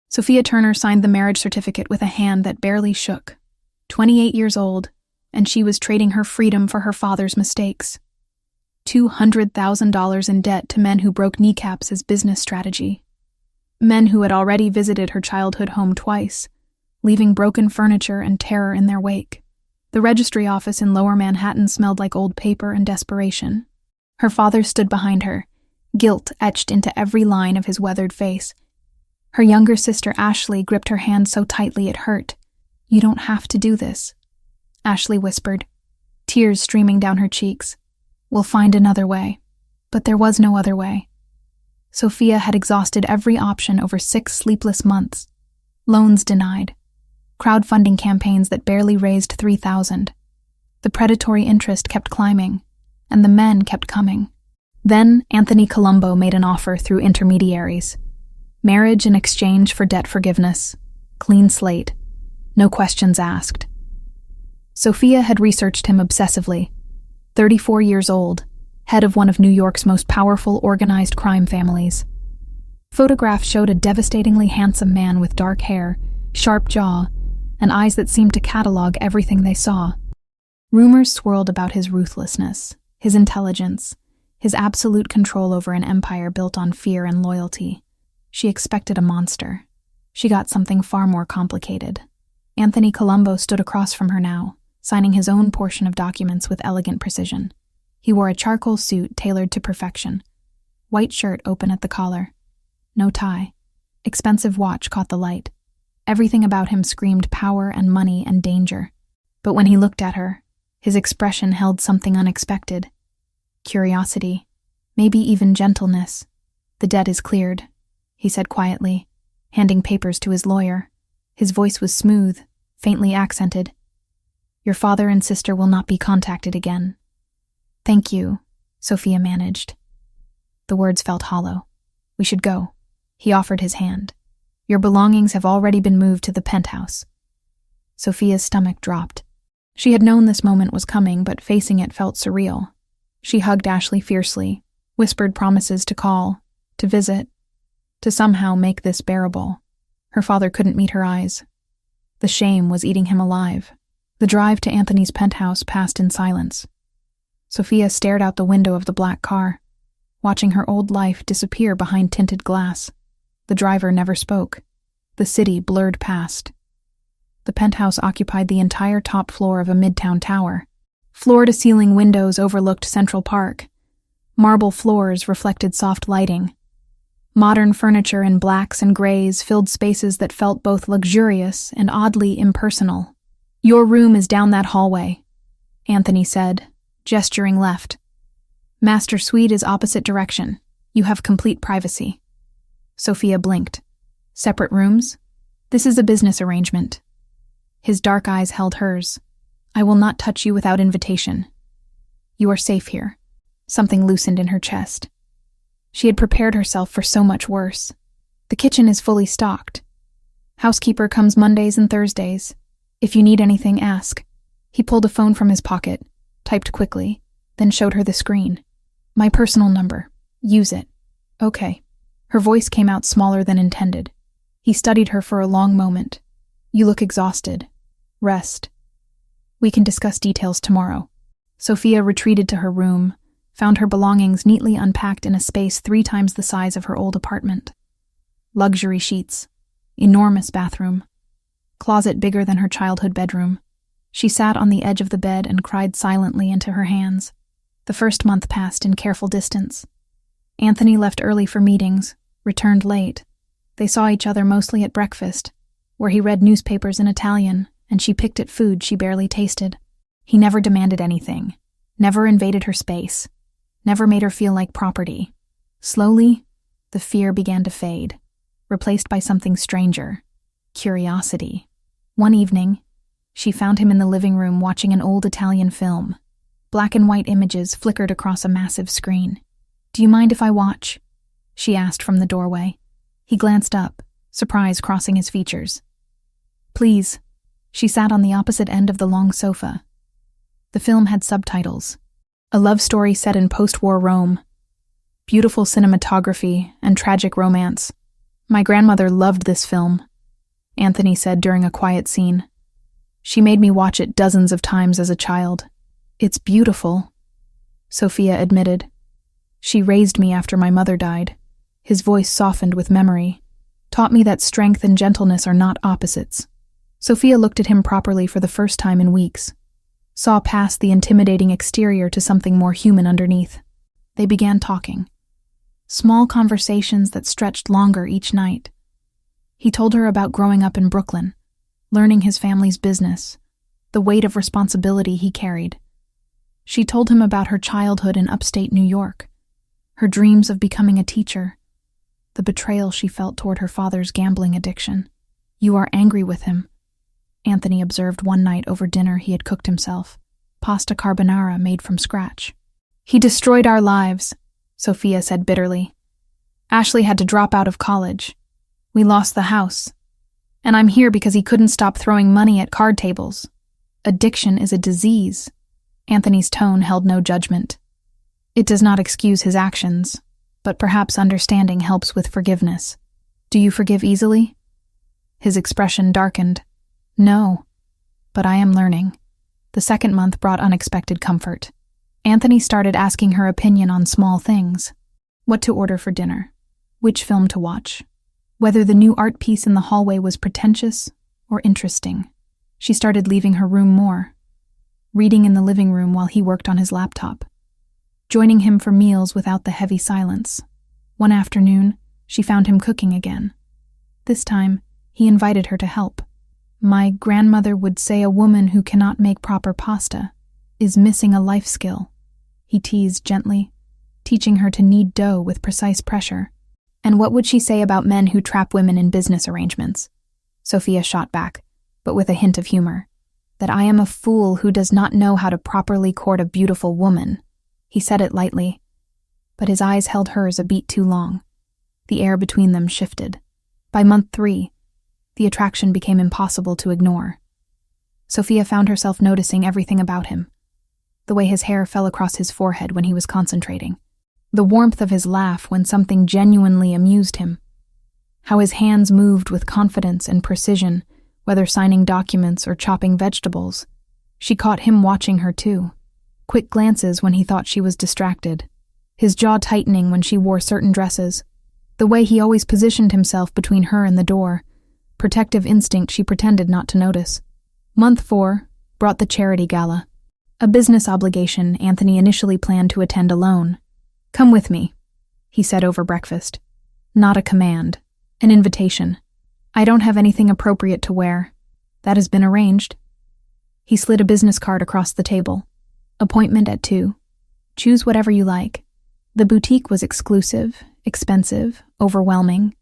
Sofia Turner signed the marriage certificate with a hand that barely shook. 28 years old, and she was trading her freedom for her father's mistakes. $200,000 in debt to men who broke kneecaps as business strategy. Men who had already visited her childhood home twice, leaving broken furniture and terror in their wake. The registry office in Lower Manhattan smelled like old paper and desperation. Her father stood behind her, guilt etched into every line of his weathered face. Her younger sister Ashley gripped her hand so tightly it hurt. "You don't have to do this," Ashley whispered, tears streaming down her cheeks. "We'll find another way." But there was no other way. Sofia had exhausted every option over 6 sleepless months. Loans denied. Crowdfunding campaigns that barely raised $3,000. The predatory interest kept climbing, and the men kept coming. Then Anthony Colombo made an offer through intermediaries. Marriage in exchange for debt forgiveness. Clean slate. No questions asked. Sofia had researched him obsessively. 34 years old, head of one of New York's most powerful organized crime families. Photographs showed a devastatingly handsome man with dark hair, sharp jaw, and eyes that seemed to catalog everything they saw. Rumors swirled about his ruthlessness, his intelligence, his absolute control over an empire built on fear and loyalty. She expected a monster. She got something far more complicated. Anthony Colombo stood across from her now, signing his own portion of documents with elegant precision. He wore a charcoal suit tailored to perfection. White shirt open at the collar. No tie. Expensive watch caught the light. Everything about him screamed power and money and danger. But when he looked at her, his expression held something unexpected. Curiosity, maybe even gentleness. "The debt is cleared," he said quietly, handing papers to his lawyer. His voice was smooth, faintly accented. "Your father and sister will not be contacted again." "Thank you," Sofia managed. The words felt hollow. "We should go." He offered his hand. "Your belongings have already been moved to the penthouse." Sofia's stomach dropped. She had known this moment was coming, but facing it felt surreal. She hugged Ashley fiercely, whispered promises to call, to visit, to somehow make this bearable. Her father couldn't meet her eyes. The shame was eating him alive. The drive to Anthony's penthouse passed in silence. Sofia stared out the window of the black car, watching her old life disappear behind tinted glass. The driver never spoke. The city blurred past. The penthouse occupied the entire top floor of a midtown tower. Floor-to-ceiling windows overlooked Central Park. Marble floors reflected soft lighting. Modern furniture in blacks and grays filled spaces that felt both luxurious and oddly impersonal. "Your room is down that hallway," Anthony said, gesturing left. "Master suite is opposite direction. You have complete privacy." Sofia blinked. "Separate rooms? This is a business arrangement." His dark eyes held hers. "I will not touch you without invitation. You are safe here." Something loosened in her chest. She had prepared herself for so much worse. "The kitchen is fully stocked. Housekeeper comes Mondays and Thursdays. If you need anything, ask." He pulled a phone from his pocket, typed quickly, then showed her the screen. "My personal number. Use it." "Okay." Her voice came out smaller than intended. He studied her for a long moment. "You look exhausted. Rest. We can discuss details tomorrow." Sofia retreated to her room, found her belongings neatly unpacked in a space 3 times the size of her old apartment. Luxury sheets. Enormous bathroom. Closet bigger than her childhood bedroom. She sat on the edge of the bed and cried silently into her hands. The first month passed in careful distance. Anthony left early for meetings, returned late. They saw each other mostly at breakfast, where he read newspapers in Italian, and she picked at food she barely tasted. He never demanded anything, never invaded her space, never made her feel like property. Slowly, the fear began to fade, replaced by something stranger, curiosity. One evening, she found him in the living room watching an old Italian film. Black and white images flickered across a massive screen. "Do you mind if I watch?" she asked from the doorway. He glanced up, surprise crossing his features. "Please." She sat on the opposite end of the long sofa. The film had subtitles. A love story set in post-war Rome. Beautiful cinematography and tragic romance. My grandmother loved this film, Anthony said during a quiet scene. She made me watch it dozens of times as a child. It's beautiful, Sofia admitted. She raised me after my mother died. His voice softened with memory, taught me that strength and gentleness are not opposites. Sofia looked at him properly for the first time in weeks, saw past the intimidating exterior to something more human underneath. They began talking. Small conversations that stretched longer each night. He told her about growing up in Brooklyn, learning his family's business, the weight of responsibility he carried. She told him about her childhood in upstate New York, her dreams of becoming a teacher, the betrayal she felt toward her father's gambling addiction. "You are angry with him," Anthony observed one night over dinner he had cooked himself, pasta carbonara made from scratch. "He destroyed our lives," Sofia said bitterly. "Ashley had to drop out of college. We lost the house. And I'm here because he couldn't stop throwing money at card tables. Addiction is a disease." Anthony's tone held no judgment. "It does not excuse his actions, but perhaps understanding helps with forgiveness. Do you forgive easily?" His expression darkened. "No, but I am learning." The second month brought unexpected comfort. Anthony started asking her opinion on small things. What to order for dinner, which film to watch, whether the new art piece in the hallway was pretentious or interesting. She started leaving her room more, reading in the living room while he worked on his laptop, joining him for meals without the heavy silence. One afternoon, she found him cooking again. This time, he invited her to help. "My grandmother would say a woman who cannot make proper pasta is missing a life skill," he teased gently, teaching her to knead dough with precise pressure. "And what would she say about men who trap women in business arrangements?" Sofia shot back, but with a hint of humor. "That I am a fool who does not know how to properly court a beautiful woman." He said it lightly, but his eyes held hers a beat too long. The air between them shifted. By month 3, the attraction became impossible to ignore. Sofia found herself noticing everything about him. The way his hair fell across his forehead when he was concentrating. The warmth of his laugh when something genuinely amused him. How his hands moved with confidence and precision, whether signing documents or chopping vegetables. She caught him watching her too. Quick glances when he thought she was distracted. His jaw tightening when she wore certain dresses. The way he always positioned himself between her and the door. Protective instinct she pretended not to notice. Month 4 brought the charity gala. A business obligation Anthony initially planned to attend alone. "Come with me," he said over breakfast. Not a command, an invitation. "I don't have anything appropriate to wear. That has been arranged." He slid a business card across the table. "Appointment at 2. Choose whatever you like." The boutique was exclusive, expensive, overwhelming.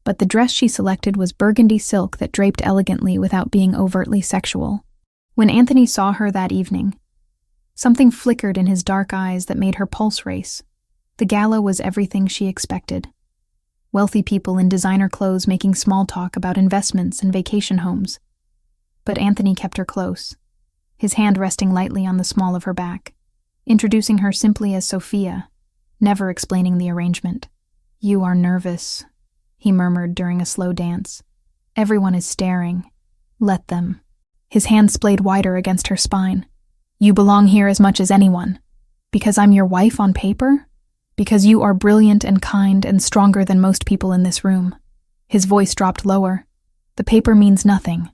But the dress she selected was burgundy silk that draped elegantly without being overtly sexual. When Anthony saw her that evening, something flickered in his dark eyes that made her pulse race. The gala was everything she expected. Wealthy people in designer clothes making small talk about investments and vacation homes. But Anthony kept her close, his hand resting lightly on the small of her back, introducing her simply as Sofia, never explaining the arrangement. "You are nervous," he murmured during a slow dance. "Everyone is staring. Let them." His hand splayed wider against her spine. "You belong here as much as anyone. Because I'm your wife on paper? Because you are brilliant and kind and stronger than most people in this room." His voice dropped lower. "The paper means nothing.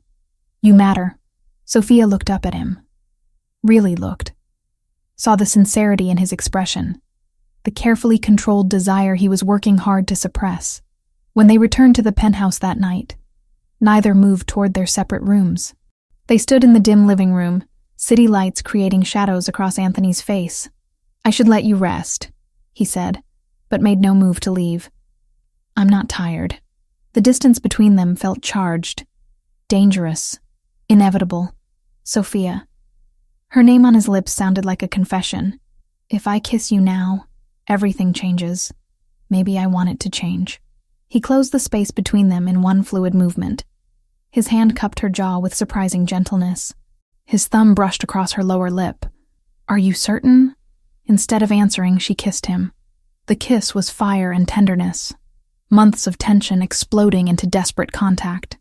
You matter." Sofia looked up at him. Really looked. Saw the sincerity in his expression. The carefully controlled desire he was working hard to suppress. When they returned to the penthouse that night, neither moved toward their separate rooms. They stood in the dim living room, city lights creating shadows across Anthony's face. "I should let you rest," he said, but made no move to leave. "I'm not tired." The distance between them felt charged, dangerous, inevitable. Sofia. Her name on his lips sounded like a confession. "If I kiss you now, everything changes. Maybe I want it to change." He closed the space between them in one fluid movement. His hand cupped her jaw with surprising gentleness. His thumb brushed across her lower lip. "Are you certain?" Instead of answering, she kissed him. The kiss was fire and tenderness. months of tension exploding into desperate contact.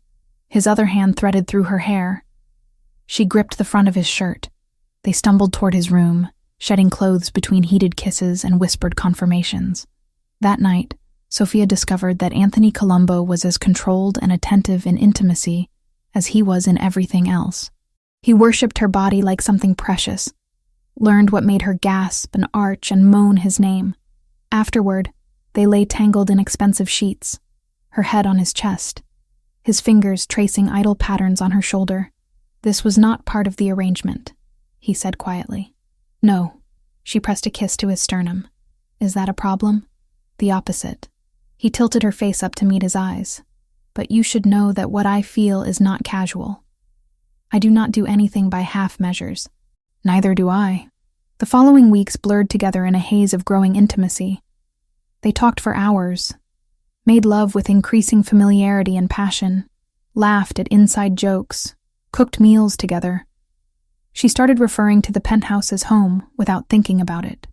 His other hand threaded through her hair. She gripped the front of his shirt. They stumbled toward his room, shedding clothes between heated kisses and whispered confirmations. That night, Sofia discovered that Anthony Colombo was as controlled and attentive in intimacy as he was in everything else. He worshipped her body like something precious, learned what made her gasp and arch and moan his name. Afterward, they lay tangled in expensive sheets, her head on his chest, his fingers tracing idle patterns on her shoulder. "This was not part of the arrangement," he said quietly. "No." She pressed a kiss to his sternum. "Is that a problem?" "The opposite." He tilted her face up to meet his eyes. "But you should know that what I feel is not casual. I do not do anything by half measures." "Neither do I." The following weeks blurred together in a haze of growing intimacy. They talked for hours, made love with increasing familiarity and passion, laughed at inside jokes, cooked meals together. She started referring to the penthouse as home without thinking about it.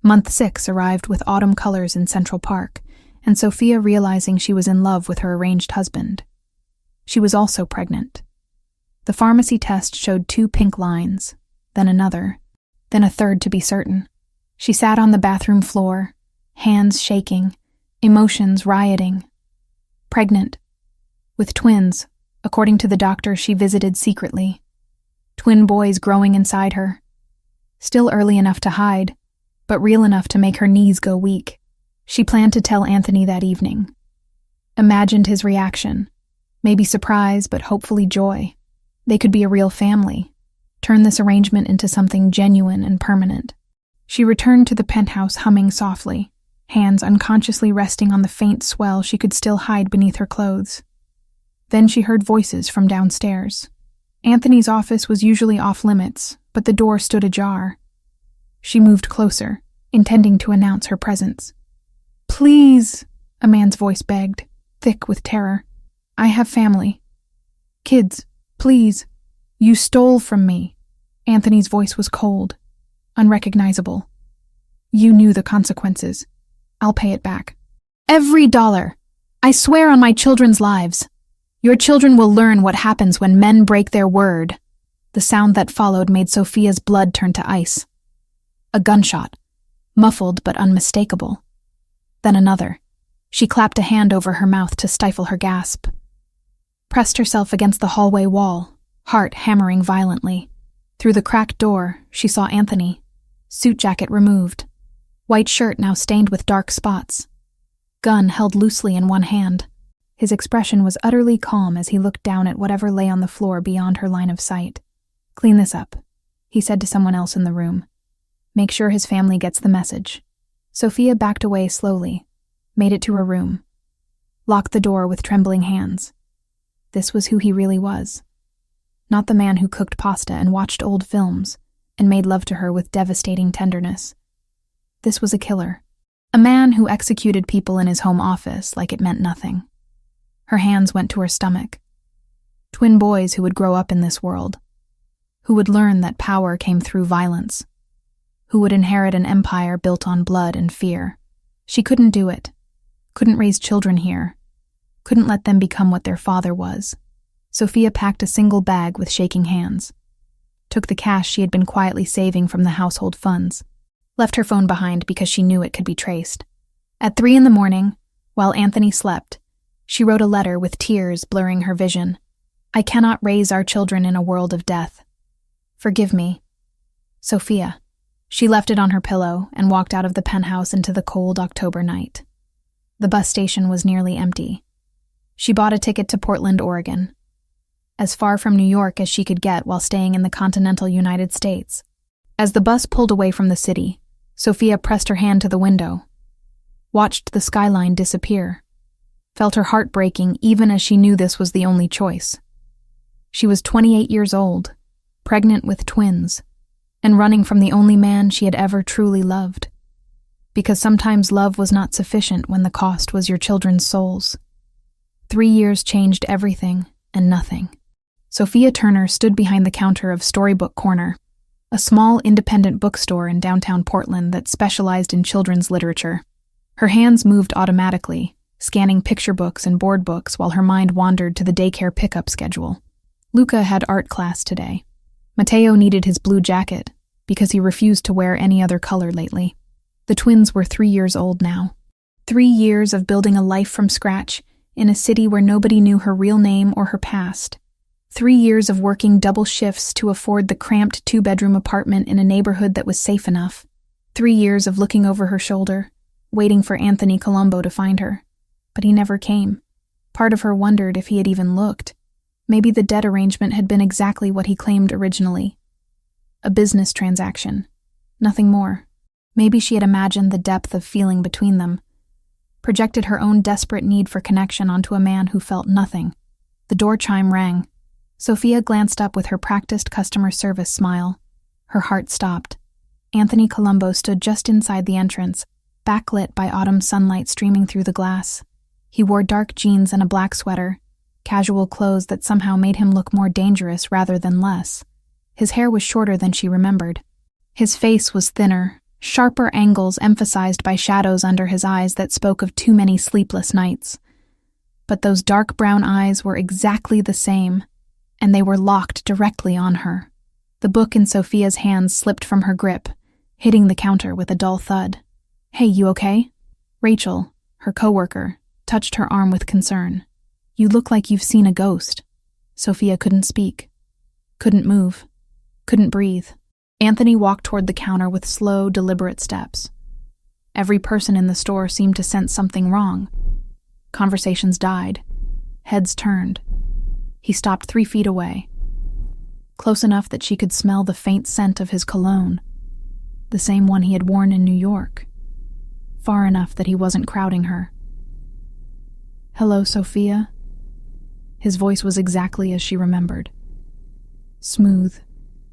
Month 6 arrived with autumn colors in Central Park, and Sofia realizing she was in love with her arranged husband. She was also pregnant. The pharmacy test showed 2 pink lines, then another, then a third to be certain. She sat on the bathroom floor, hands shaking, emotions rioting. Pregnant. With twins, according to the doctor she visited secretly. Twin boys growing inside her. Still early enough to hide, but real enough to make her knees go weak. She planned to tell Anthony that evening. Imagined his reaction. Maybe surprise, but hopefully joy. They could be a real family. Turn this arrangement into something genuine and permanent. She returned to the penthouse humming softly, hands unconsciously resting on the faint swell she could still hide beneath her clothes. Then she heard voices from downstairs. Anthony's office was usually off-limits, but the door stood ajar. She moved closer, intending to announce her presence. "Please," a man's voice begged, thick with terror. "I have family. Kids, please. You stole from me." Anthony's voice was cold, unrecognizable. "You knew the consequences. I'll pay it back. Every dollar. I swear on my children's lives. Your children will learn what happens when men break their word." The sound that followed made Sofia's blood turn to ice. A gunshot, muffled but unmistakable. Then another. She clapped a hand over her mouth to stifle her gasp. Pressed herself against the hallway wall, heart hammering violently. Through the cracked door, she saw Anthony, suit jacket removed, white shirt now stained with dark spots, gun held loosely in one hand. His expression was utterly calm as he looked down at whatever lay on the floor beyond her line of sight. "Clean this up," he said to someone else in the room. "Make sure his family gets the message." Sofia backed away slowly, made it to her room, locked the door with trembling hands. This was who he really was. Not the man who cooked pasta and watched old films and made love to her with devastating tenderness. This was a killer. A man who executed people in his home office like it meant nothing. Her hands went to her stomach. Twin boys who would grow up in this world, who would learn that power came through violence, who would inherit an empire built on blood and fear. She couldn't do it, couldn't raise children here, couldn't let them become what their father was. Sofia packed a single bag with shaking hands, took the cash she had been quietly saving from the household funds, left her phone behind because she knew it could be traced. At 3 a.m, while Anthony slept, she wrote a letter with tears blurring her vision. "I cannot raise our children in a world of death. Forgive me. Sofia." She left it on her pillow and walked out of the penthouse into the cold October night. The bus station was nearly empty. She bought a ticket to Portland, Oregon, as far from New York as she could get while staying in the continental United States. As the bus pulled away from the city, Sofia pressed her hand to the window, watched the skyline disappear, felt her heart breaking even as she knew this was the only choice. She was 28 years old, pregnant with twins, and running from the only man she had ever truly loved. Because sometimes love was not sufficient when the cost was your children's souls. 3 years changed everything and nothing. Sofia Turner stood behind the counter of Storybook Corner, a small independent bookstore in downtown Portland that specialized in children's literature. Her hands moved automatically, scanning picture books and board books while her mind wandered to the daycare pickup schedule. Luca had art class today. Matteo needed his blue jacket because he refused to wear any other color lately. The twins were 3 years old now. 3 years of building a life from scratch in a city where nobody knew her real name or her past. 3 years of working double shifts to afford the cramped 2-bedroom apartment in a neighborhood that was safe enough. 3 years of looking over her shoulder, waiting for Anthony Colombo to find her. But he never came. Part of her wondered if he had even looked. Maybe the debt arrangement had been exactly what he claimed originally. A business transaction. Nothing more. Maybe she had imagined the depth of feeling between them, projected her own desperate need for connection onto a man who felt nothing. The door chime rang. Sofia glanced up with her practiced customer service smile. Her heart stopped. Anthony Colombo stood just inside the entrance, backlit by autumn sunlight streaming through the glass. He wore dark jeans and a black sweater, casual clothes that somehow made him look more dangerous rather than less. His hair was shorter than she remembered. His face was thinner, sharper angles emphasized by shadows under his eyes that spoke of too many sleepless nights. But those dark brown eyes were exactly the same, and they were locked directly on her. The book in Sofia's hands slipped from her grip, hitting the counter with a dull thud. "Hey, you okay?" Rachel, her coworker, touched her arm with concern. "You look like you've seen a ghost." Sofia couldn't speak, couldn't move, couldn't breathe. Anthony walked toward the counter with slow, deliberate steps. Every person in the store seemed to sense something wrong. Conversations died. Heads turned. He stopped 3 feet away, close enough that she could smell the faint scent of his cologne, the same one he had worn in New York, far enough that he wasn't crowding her. "Hello, Sofia." His voice was exactly as she remembered. Smooth,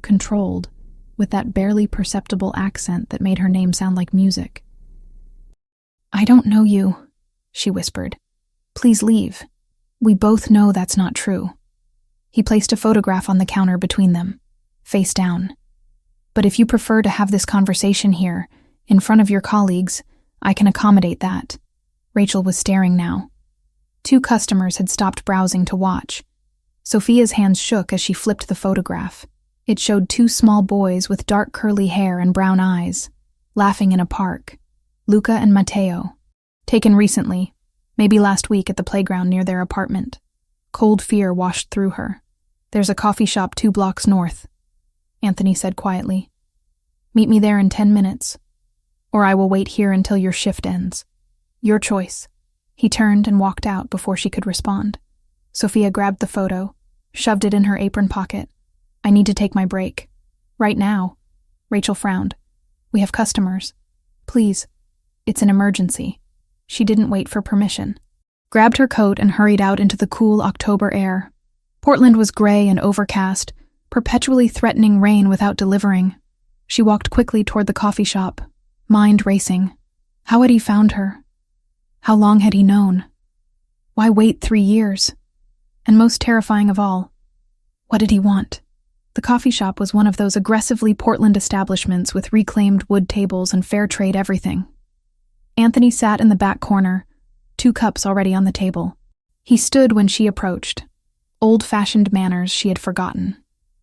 controlled, with that barely perceptible accent that made her name sound like music. "I don't know you," she whispered. "Please leave. We both know that's not true." He placed a photograph on the counter between them, face down. "But if you prefer to have this conversation here, in front of your colleagues, I can accommodate that." Rachel was staring now. 2 customers had stopped browsing to watch. Sofia's hands shook as she flipped the photograph. It showed 2 small boys with dark curly hair and brown eyes, laughing in a park. Luca and Matteo. Taken recently, maybe last week at the playground near their apartment. Cold fear washed through her. "There's a coffee shop 2 blocks north," Anthony said quietly. "Meet me there in 10 minutes, or I will wait here until your shift ends. Your choice." He turned and walked out before she could respond. Sofia grabbed the photo, shoved it in her apron pocket. "I need to take my break. Right now." Rachel frowned. "We have customers. Please. It's an emergency." She didn't wait for permission. Grabbed her coat and hurried out into the cool October air. Portland was gray and overcast, perpetually threatening rain without delivering. She walked quickly toward the coffee shop, mind racing. How had he found her? How long had he known? Why wait 3 years? And most terrifying of all, what did he want? The coffee shop was one of those aggressively Portland establishments with reclaimed wood tables and fair trade everything. Anthony sat in the back corner, 2 cups already on the table. He stood when she approached. Old-fashioned manners she had forgotten.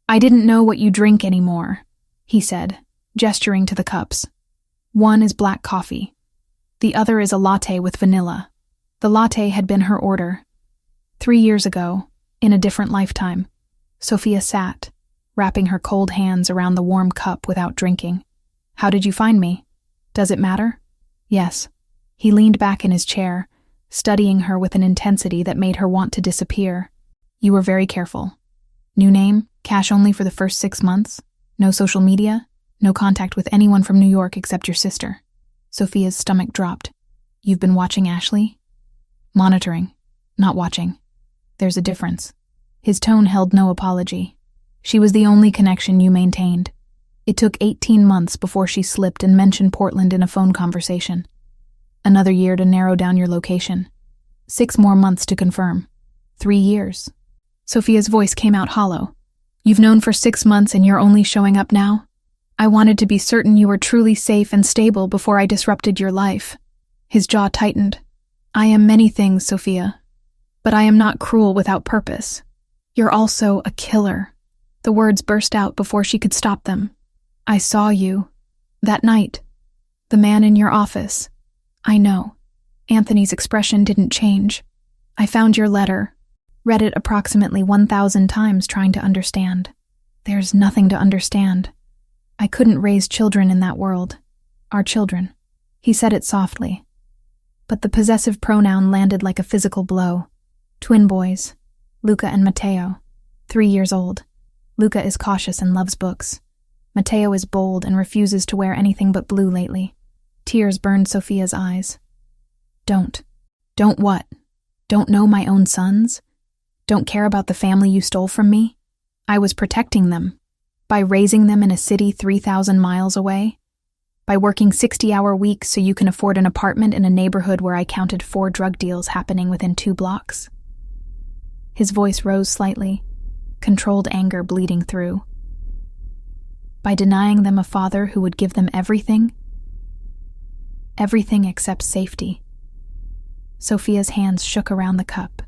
"I didn't know what you drink anymore," he said, gesturing to the cups. "One is black coffee. The other is a latte with vanilla." The latte had been her order. 3 years ago, in a different lifetime. Sofia sat, wrapping her cold hands around the warm cup without drinking. "How did you find me? Does it matter?" "Yes." He leaned back in his chair, studying her with an intensity that made her want to disappear. "You were very careful. New name, cash only for the first 6 months, no social media, no contact with anyone from New York except your sister." Sofia's stomach dropped. "You've been watching Ashley?" "Monitoring, not watching. There's a difference." His tone held no apology. "She was the only connection you maintained. It took 18 months before she slipped and mentioned Portland in a phone conversation. Another year to narrow down your location. 6 more months to confirm. 3 years. Sofia's voice came out hollow. "You've known for 6 months and you're only showing up now? I wanted to be certain you were truly safe and stable before I disrupted your life." His jaw tightened. I am many things, Sofia, but I am not cruel without purpose. You're also a killer. The words burst out before she could stop them. I saw you. That night. The man in your office. I know. Anthony's expression didn't change. I found your letter. Read it approximately 1,000 times trying to understand. There's nothing to understand. I couldn't raise children in that world. Our children. He said it softly. But the possessive pronoun landed like a physical blow. Twin boys. Luca and Matteo. 3 years old. Luca is cautious and loves books. Matteo is bold and refuses to wear anything but blue lately. Tears burned Sofia's eyes. Don't. Don't what? Don't know my own sons? Don't care about the family you stole from me? I was protecting them. By raising them in a city 3,000 miles away? By working 60-hour weeks so you can afford an apartment in a neighborhood where I counted 4 drug deals happening within 2 blocks? His voice rose slightly, controlled anger bleeding through. By denying them a father who would give them everything? Everything except safety. Sofia's hands shook around the cup.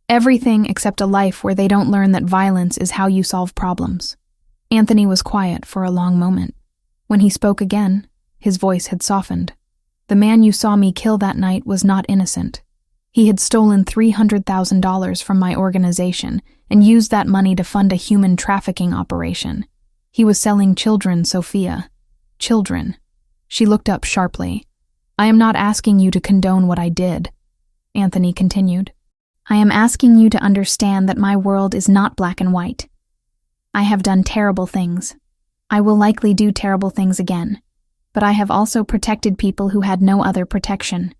Everything except a life where they don't learn that violence is how you solve problems. Anthony was quiet for a long moment. When he spoke again, his voice had softened. The man you saw me kill that night was not innocent. He had stolen $300,000 from my organization and used that money to fund a human trafficking operation. He was selling children, Sofia. Children. She looked up sharply. I am not asking you to condone what I did, Anthony continued. I am asking you to understand that my world is not black and white. I have done terrible things. I will likely do terrible things again. But I have also protected people who had no other protection.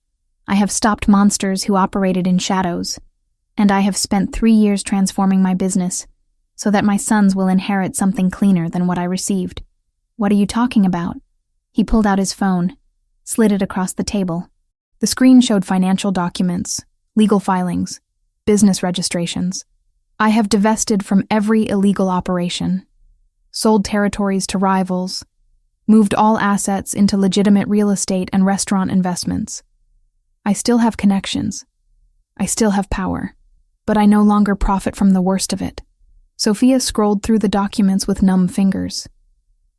I have stopped monsters who operated in shadows. And I have spent 3 years transforming my business so that my sons will inherit something cleaner than what I received. What are you talking about? He pulled out his phone, slid it across the table. The screen showed financial documents, legal filings, business registrations. I have divested from every illegal operation, sold territories to rivals, moved all assets into legitimate real estate and restaurant investments. I still have connections. I still have power, but I no longer profit from the worst of it. Sofia scrolled through the documents with numb fingers.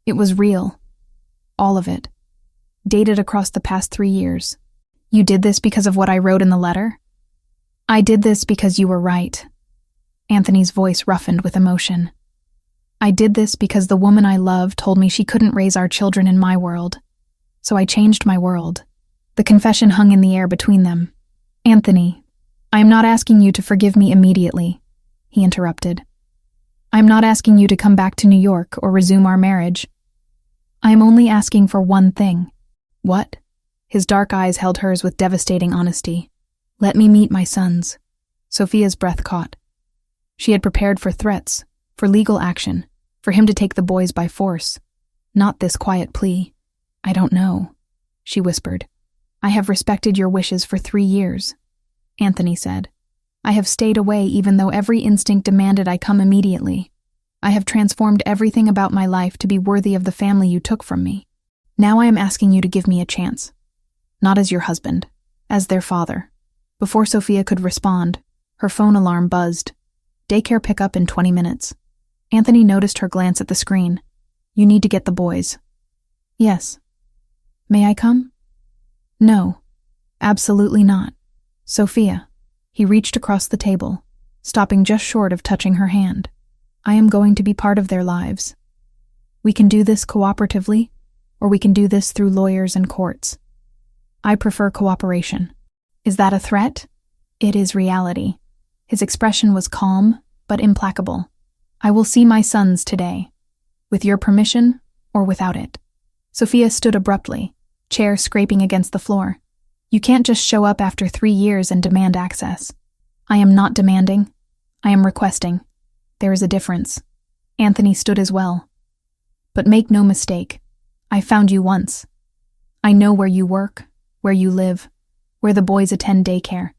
It was real. All of it. Dated across the past 3 years. You did this because of what I wrote in the letter? I did this because you were right. Anthony's voice roughened with emotion. I did this because the woman I love told me she couldn't raise our children in my world. So I changed my world. The confession hung in the air between them. Anthony, I am not asking you to forgive me immediately, he interrupted. I am not asking you to come back to New York or resume our marriage. I am only asking for one thing. What? His dark eyes held hers with devastating honesty. Let me meet my sons. Sofia's breath caught. She had prepared for threats, for legal action, for him to take the boys by force. Not this quiet plea. I don't know, she whispered. I have respected your wishes for 3 years, Anthony said. I have stayed away even though every instinct demanded I come immediately. I have transformed everything about my life to be worthy of the family you took from me. Now I am asking you to give me a chance. Not as your husband, as their father. Before Sofia could respond, her phone alarm buzzed. Daycare pickup in 20 minutes. Anthony noticed her glance at the screen. You need to get the boys. Yes. May I come? No. Absolutely not. Sofia. He reached across the table, stopping just short of touching her hand. I am going to be part of their lives. We can do this cooperatively, or we can do this through lawyers and courts. I prefer cooperation. Is that a threat? It is reality. His expression was calm, but implacable. I will see my sons today, with your permission or without it. Sofia stood abruptly, chair scraping against the floor. You can't just show up after 3 years and demand access. I am not demanding. I am requesting. There is a difference. Anthony stood as well. But make no mistake. I found you once. I know where you work, where you live, where the boys attend daycare.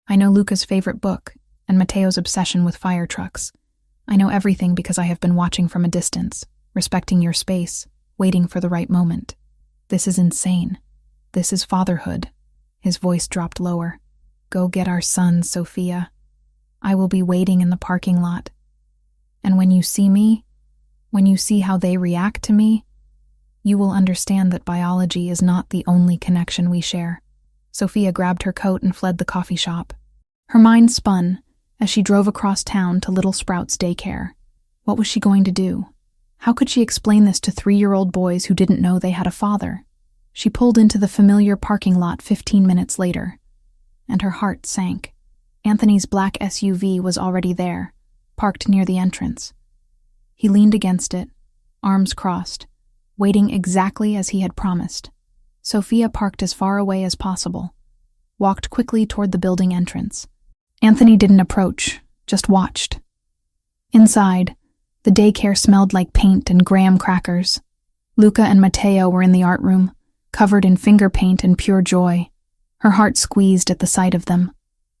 I know Luca's favorite book and Matteo's obsession with fire trucks. I know everything because I have been watching from a distance, respecting your space, waiting for the right moment. This is insane. This is fatherhood. His voice dropped lower. Go get our sons, Sofia. I will be waiting in the parking lot. And when you see me, when you see how they react to me, you will understand that biology is not the only connection we share." Sofia grabbed her coat and fled the coffee shop. Her mind spun as she drove across town to Little Sprouts daycare. What was she going to do? How could she explain this to 3-year-old boys who didn't know they had a father? She pulled into the familiar parking lot 15 minutes later, and her heart sank. Anthony's black SUV was already there, parked near the entrance. He leaned against it, arms crossed, waiting exactly as he had promised. Sofia parked as far away as possible, walked quickly toward the building entrance. Anthony didn't approach, just watched. Inside, the daycare smelled like paint and graham crackers. Luca and Matteo were in the art room, covered in finger paint and pure joy. Her heart squeezed at the sight of them.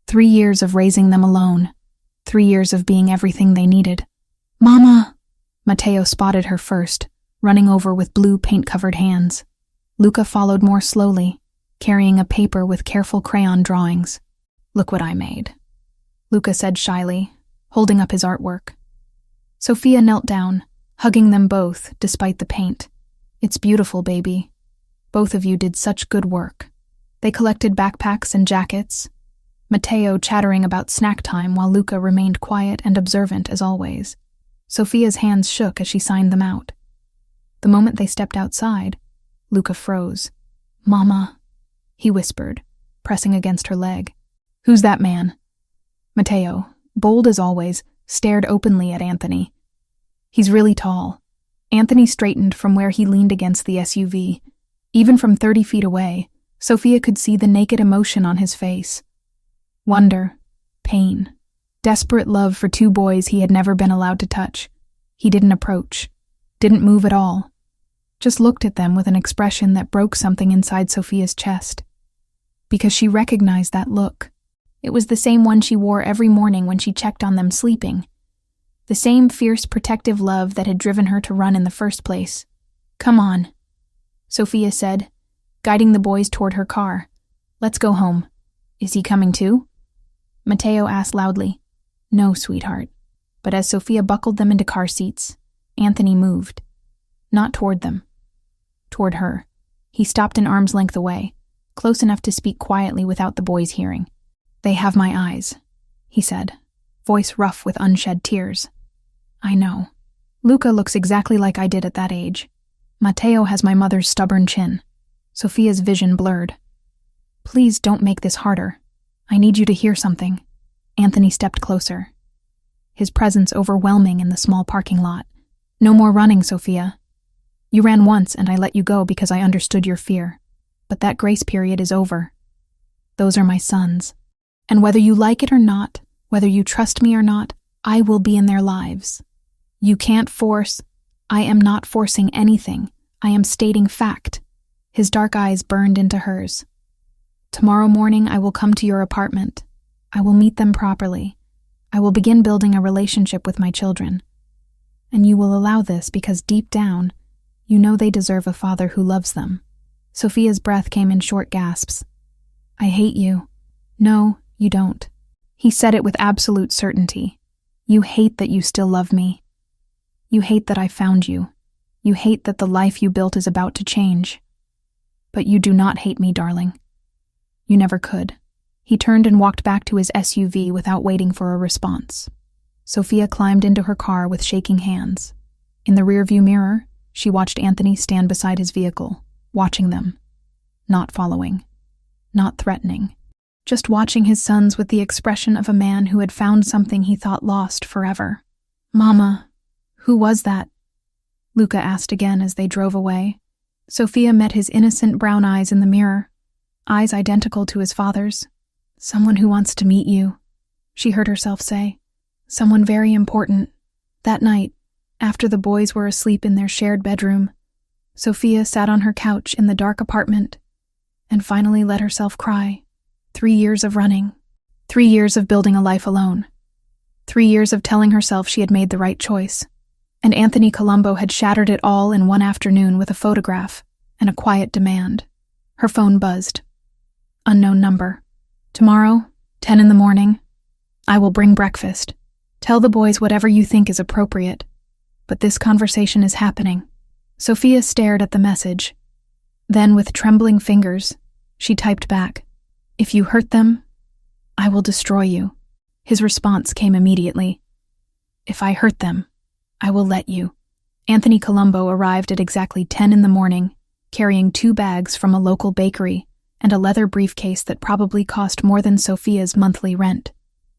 3 years of raising them alone. 3 years of being everything they needed. "Mama!" Matteo spotted her first, running over with blue paint-covered hands. Luca followed more slowly, carrying a paper with careful crayon drawings. "Look what I made," Luca said shyly, holding up his artwork. Sofia knelt down, hugging them both despite the paint. "It's beautiful, baby. Both of you did such good work." They collected backpacks and jackets, Matteo chattering about snack time while Luca remained quiet and observant as always. Sofia's hands shook as she signed them out. The moment they stepped outside, Luca froze. "Mama," he whispered, pressing against her leg. "Who's that man?" Matteo, bold as always, stared openly at Anthony. "He's really tall." Anthony straightened from where he leaned against the SUV. Even from 30 feet away, Sofia could see the naked emotion on his face. Wonder, pain, desperate love for 2 boys he had never been allowed to touch. He didn't approach, didn't move at all, just looked at them with an expression that broke something inside Sofia's chest. Because she recognized that look. It was the same one she wore every morning when she checked on them sleeping. The same fierce protective love that had driven her to run in the first place. "Come on," Sofia said, guiding the boys toward her car. "Let's go home." "Is he coming too?" Matteo asked loudly. "No, sweetheart." But as Sofia buckled them into car seats, Anthony moved. Not toward them. Toward her. He stopped an arm's length away, close enough to speak quietly without the boys hearing. "They have my eyes," he said, voice rough with unshed tears. "I know. Luca looks exactly like I did at that age. Matteo has my mother's stubborn chin." Sofia's vision blurred. "Please don't make this harder. I need you to hear something." Anthony stepped closer, his presence overwhelming in the small parking lot. "No more running, Sofia. You ran once and I let you go because I understood your fear. But that grace period is over. Those are my sons. And whether you like it or not, whether you trust me or not, I will be in their lives. You can't force. I am not forcing anything. I am stating fact." His dark eyes burned into hers. "Tomorrow morning I will come to your apartment. I will meet them properly. I will begin building a relationship with my children. And you will allow this because deep down, you know they deserve a father who loves them." Sofia's breath came in short gasps. "I hate you." "No, you don't." He said it with absolute certainty. "You hate that you still love me. You hate that I found you. You hate that the life you built is about to change. But you do not hate me, darling. You never could." He turned and walked back to his SUV without waiting for a response. Sofia climbed into her car with shaking hands. In the rearview mirror, she watched Anthony stand beside his vehicle, watching them. Not following. Not threatening. Just watching his sons with the expression of a man who had found something he thought lost forever. "Mama, who was that?" Luca asked again as they drove away. Sofia met his innocent brown eyes in the mirror, eyes identical to his father's. "Someone who wants to meet you," she heard herself say. "Someone very important." That night, after the boys were asleep in their shared bedroom, Sofia sat on her couch in the dark apartment and finally let herself cry. 3 years of running. 3 years of building a life alone. 3 years of telling herself she had made the right choice. And Anthony Colombo had shattered it all in one afternoon with a photograph and a quiet demand. Her phone buzzed. Unknown number. "Tomorrow, 10 in the morning. I will bring breakfast. Tell the boys whatever you think is appropriate. But this conversation is happening. Sofia stared at the message. Then, with trembling fingers, she typed back, "If you hurt them, I will destroy you." His response came immediately. "If I hurt them, I will let you." Anthony Colombo arrived at exactly 10 in the morning, carrying 2 bags from a local bakery and a leather briefcase that probably cost more than Sofia's monthly rent.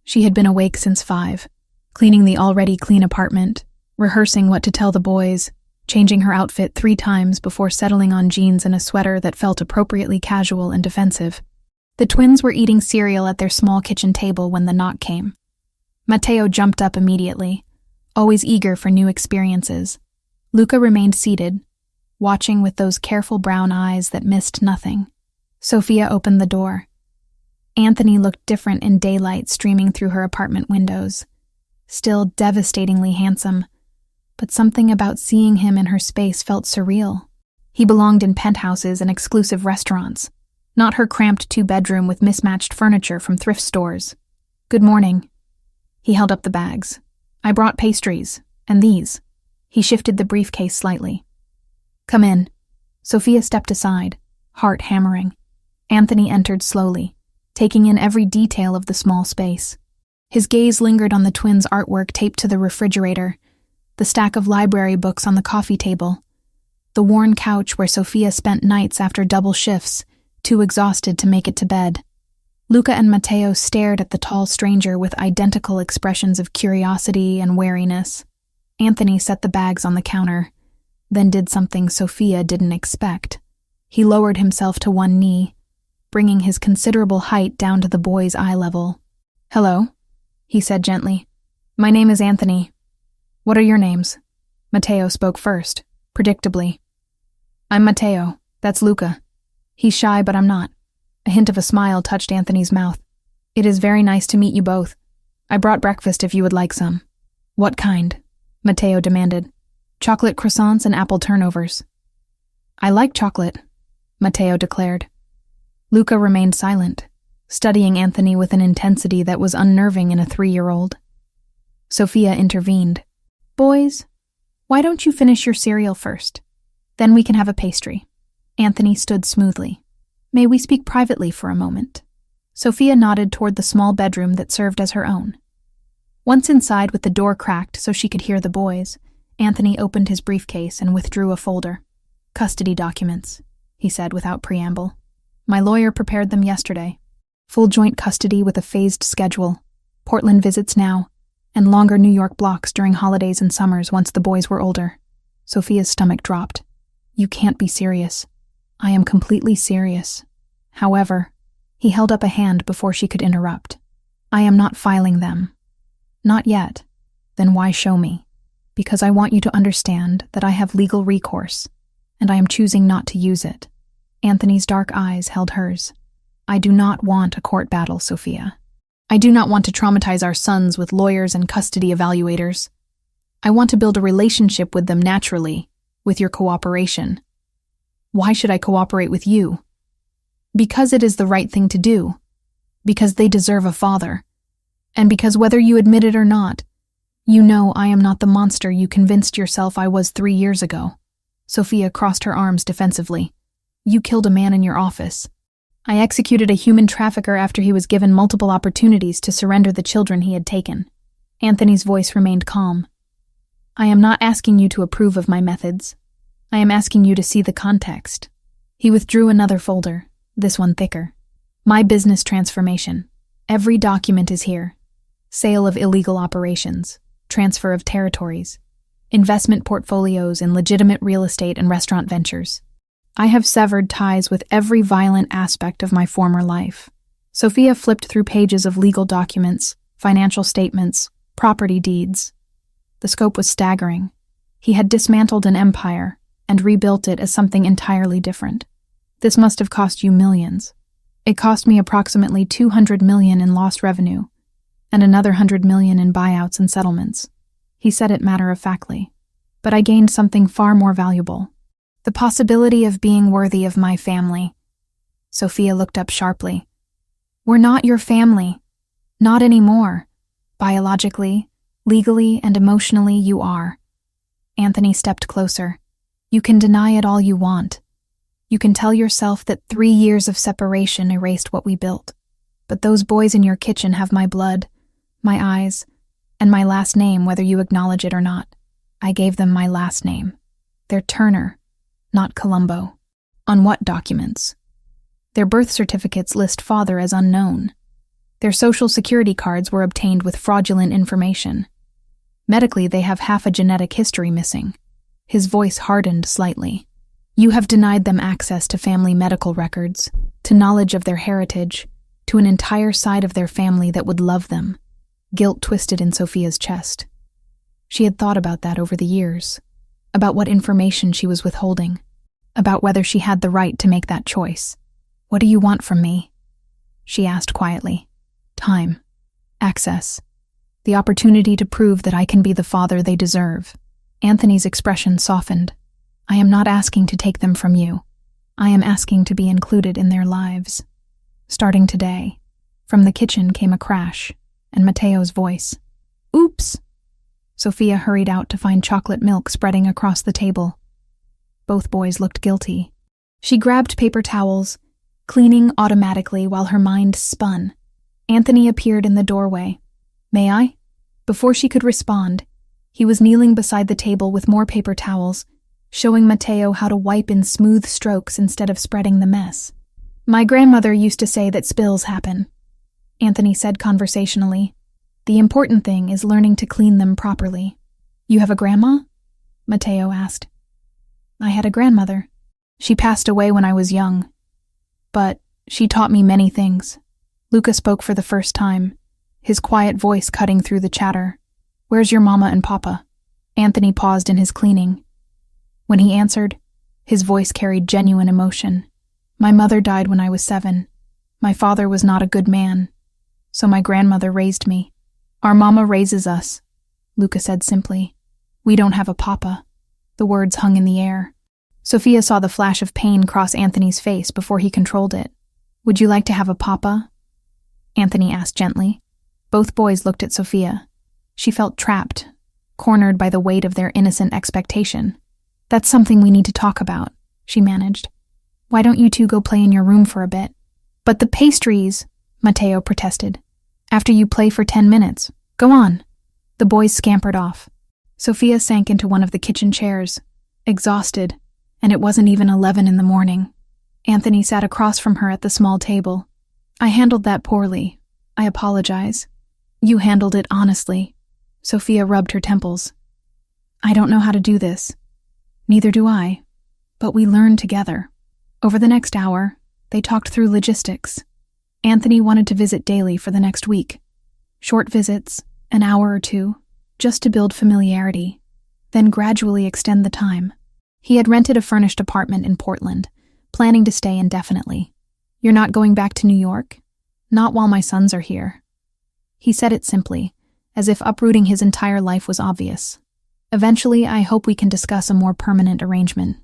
She had been awake since 5, cleaning the already clean apartment, rehearsing what to tell the boys, changing her outfit 3 times before settling on jeans and a sweater that felt appropriately casual and defensive. The twins were eating cereal at their small kitchen table when the knock came. Matteo jumped up immediately, always eager for new experiences. Luca remained seated, watching with those careful brown eyes that missed nothing. Sofia opened the door. Anthony looked different in daylight streaming through her apartment windows. Still devastatingly handsome, but something about seeing him in her space felt surreal. He belonged in penthouses and exclusive restaurants, not her cramped 2-bedroom with mismatched furniture from thrift stores. "Good morning." He held up the bags. "I brought pastries, and these." He shifted the briefcase slightly. "Come in." Sofia stepped aside, heart hammering. Anthony entered slowly, taking in every detail of the small space. His gaze lingered on the twins' artwork taped to the refrigerator, the stack of library books on the coffee table, the worn couch where Sofia spent nights after double shifts, too exhausted to make it to bed. Luca and Matteo stared at the tall stranger with identical expressions of curiosity and wariness. Anthony set the bags on the counter, then did something Sofia didn't expect. He lowered himself to one knee, bringing his considerable height down to the boy's eye level. "Hello," he said gently. "My name is Anthony. What are your names?" Matteo spoke first, predictably. "I'm Matteo. That's Luca." He's shy, but I'm not. A hint of a smile touched Anthony's mouth. "It is very nice to meet you both. I brought breakfast if you would like some." "What kind?" Matteo demanded. "Chocolate croissants and apple turnovers." "I like chocolate," Matteo declared. Luca remained silent, studying Anthony with an intensity that was unnerving in a 3-year-old. Sofia intervened. "Boys, why don't you finish your cereal first? Then we can have a pastry." Anthony stood smoothly. "May we speak privately for a moment?" Sofia nodded toward the small bedroom that served as her own. Once inside with the door cracked so she could hear the boys, Anthony opened his briefcase and withdrew a folder. "Custody documents," he said without preamble. "My lawyer prepared them yesterday. Full joint custody with a phased schedule, Portland visits now, and longer New York blocks during holidays and summers once the boys were older." Sofia's stomach dropped. "You can't be serious." "I am completely serious. However," he held up a hand before she could interrupt. "I am not filing them." "Not yet. Then why show me?" "Because I want you to understand that I have legal recourse, and I am choosing not to use it." Anthony's dark eyes held hers. "I do not want a court battle, Sofia. I do not want to traumatize our sons with lawyers and custody evaluators. I want to build a relationship with them naturally, with your cooperation." "Why should I cooperate with you?" "Because it is the right thing to do. Because they deserve a father. And because whether you admit it or not, you know I am not the monster you convinced yourself I was 3 years ago." Sofia crossed her arms defensively. "You killed a man in your office. I executed a human trafficker after he was given multiple opportunities to surrender the children he had taken." Anthony's voice remained calm. "I am not asking you to approve of my methods. I am asking you to see the context." He withdrew another folder, this one thicker. "My business transformation. Every document is here. Sale of illegal operations, transfer of territories, investment portfolios in legitimate real estate and restaurant ventures. I have severed ties with every violent aspect of my former life." Sofia flipped through pages of legal documents, financial statements, property deeds. The scope was staggering. He had dismantled an empire and rebuilt it as something entirely different. "This must have cost you millions. It cost me approximately $200 million in lost revenue, and another $100 million in buyouts and settlements." He said it matter-of-factly. "But I gained something far more valuable. The possibility of being worthy of my family." Sofia looked up sharply. "We're not your family," Not anymore. Biologically, legally, and emotionally, you are. Anthony stepped closer. You can deny it all you want. You can tell yourself that 3 years of separation erased what we built. But those boys in your kitchen have my blood, my eyes, and my last name, whether you acknowledge it or not. I gave them my last name. They're Turner, not Colombo. On what documents? Their birth certificates list father as unknown. Their social security cards were obtained with fraudulent information. Medically, they have half a genetic history missing. His voice hardened slightly. You have denied them access to family medical records, to knowledge of their heritage, to an entire side of their family that would love them. Guilt twisted in Sofia's chest. She had thought about that over the years, about what information she was withholding, about whether she had the right to make that choice. What do you want from me? She asked quietly. Time. Access. The opportunity to prove that I can be the father they deserve. Anthony's expression softened. I am not asking to take them from you. I am asking to be included in their lives. Starting today. From the kitchen came a crash, and Matteo's voice. Oops! Sofia hurried out to find chocolate milk spreading across the table. Both boys looked guilty. She grabbed paper towels, cleaning automatically while her mind spun. Anthony appeared in the doorway. May I? Before she could respond, he was kneeling beside the table with more paper towels, showing Matteo how to wipe in smooth strokes instead of spreading the mess. My grandmother used to say that spills happen, Anthony said conversationally. The important thing is learning to clean them properly. You have a grandma? Matteo asked. I had a grandmother. She passed away when I was young. But she taught me many things. Luca spoke for the first time, his quiet voice cutting through the chatter. Where's your mama and papa? Anthony paused in his cleaning. When he answered, his voice carried genuine emotion. My mother died when I was 7. My father was not a good man, so my grandmother raised me. Our mama raises us, Luca said simply. We don't have a papa. The words hung in the air. Sofia saw the flash of pain cross Anthony's face before he controlled it. Would you like to have a papa? Anthony asked gently. Both boys looked at Sofia. She felt trapped, cornered by the weight of their innocent expectation. That's something we need to talk about, she managed. Why don't you two go play in your room for a bit? But the pastries, Matteo protested. After you play for 10 minutes. Go on. The boys scampered off. Sofia sank into one of the kitchen chairs, exhausted, and it wasn't even 11 in the morning. Anthony sat across from her at the small table. I handled that poorly. I apologize. You handled it honestly. Sofia rubbed her temples. I don't know how to do this. Neither do I. But we learned together. Over the next hour, they talked through logistics. Anthony wanted to visit daily for the next week. Short visits, an hour or two, just to build familiarity, then gradually extend the time. He had rented a furnished apartment in Portland, planning to stay indefinitely. You're not going back to New York? Not while my sons are here. He said it simply, as if uprooting his entire life was obvious. Eventually, I hope we can discuss a more permanent arrangement.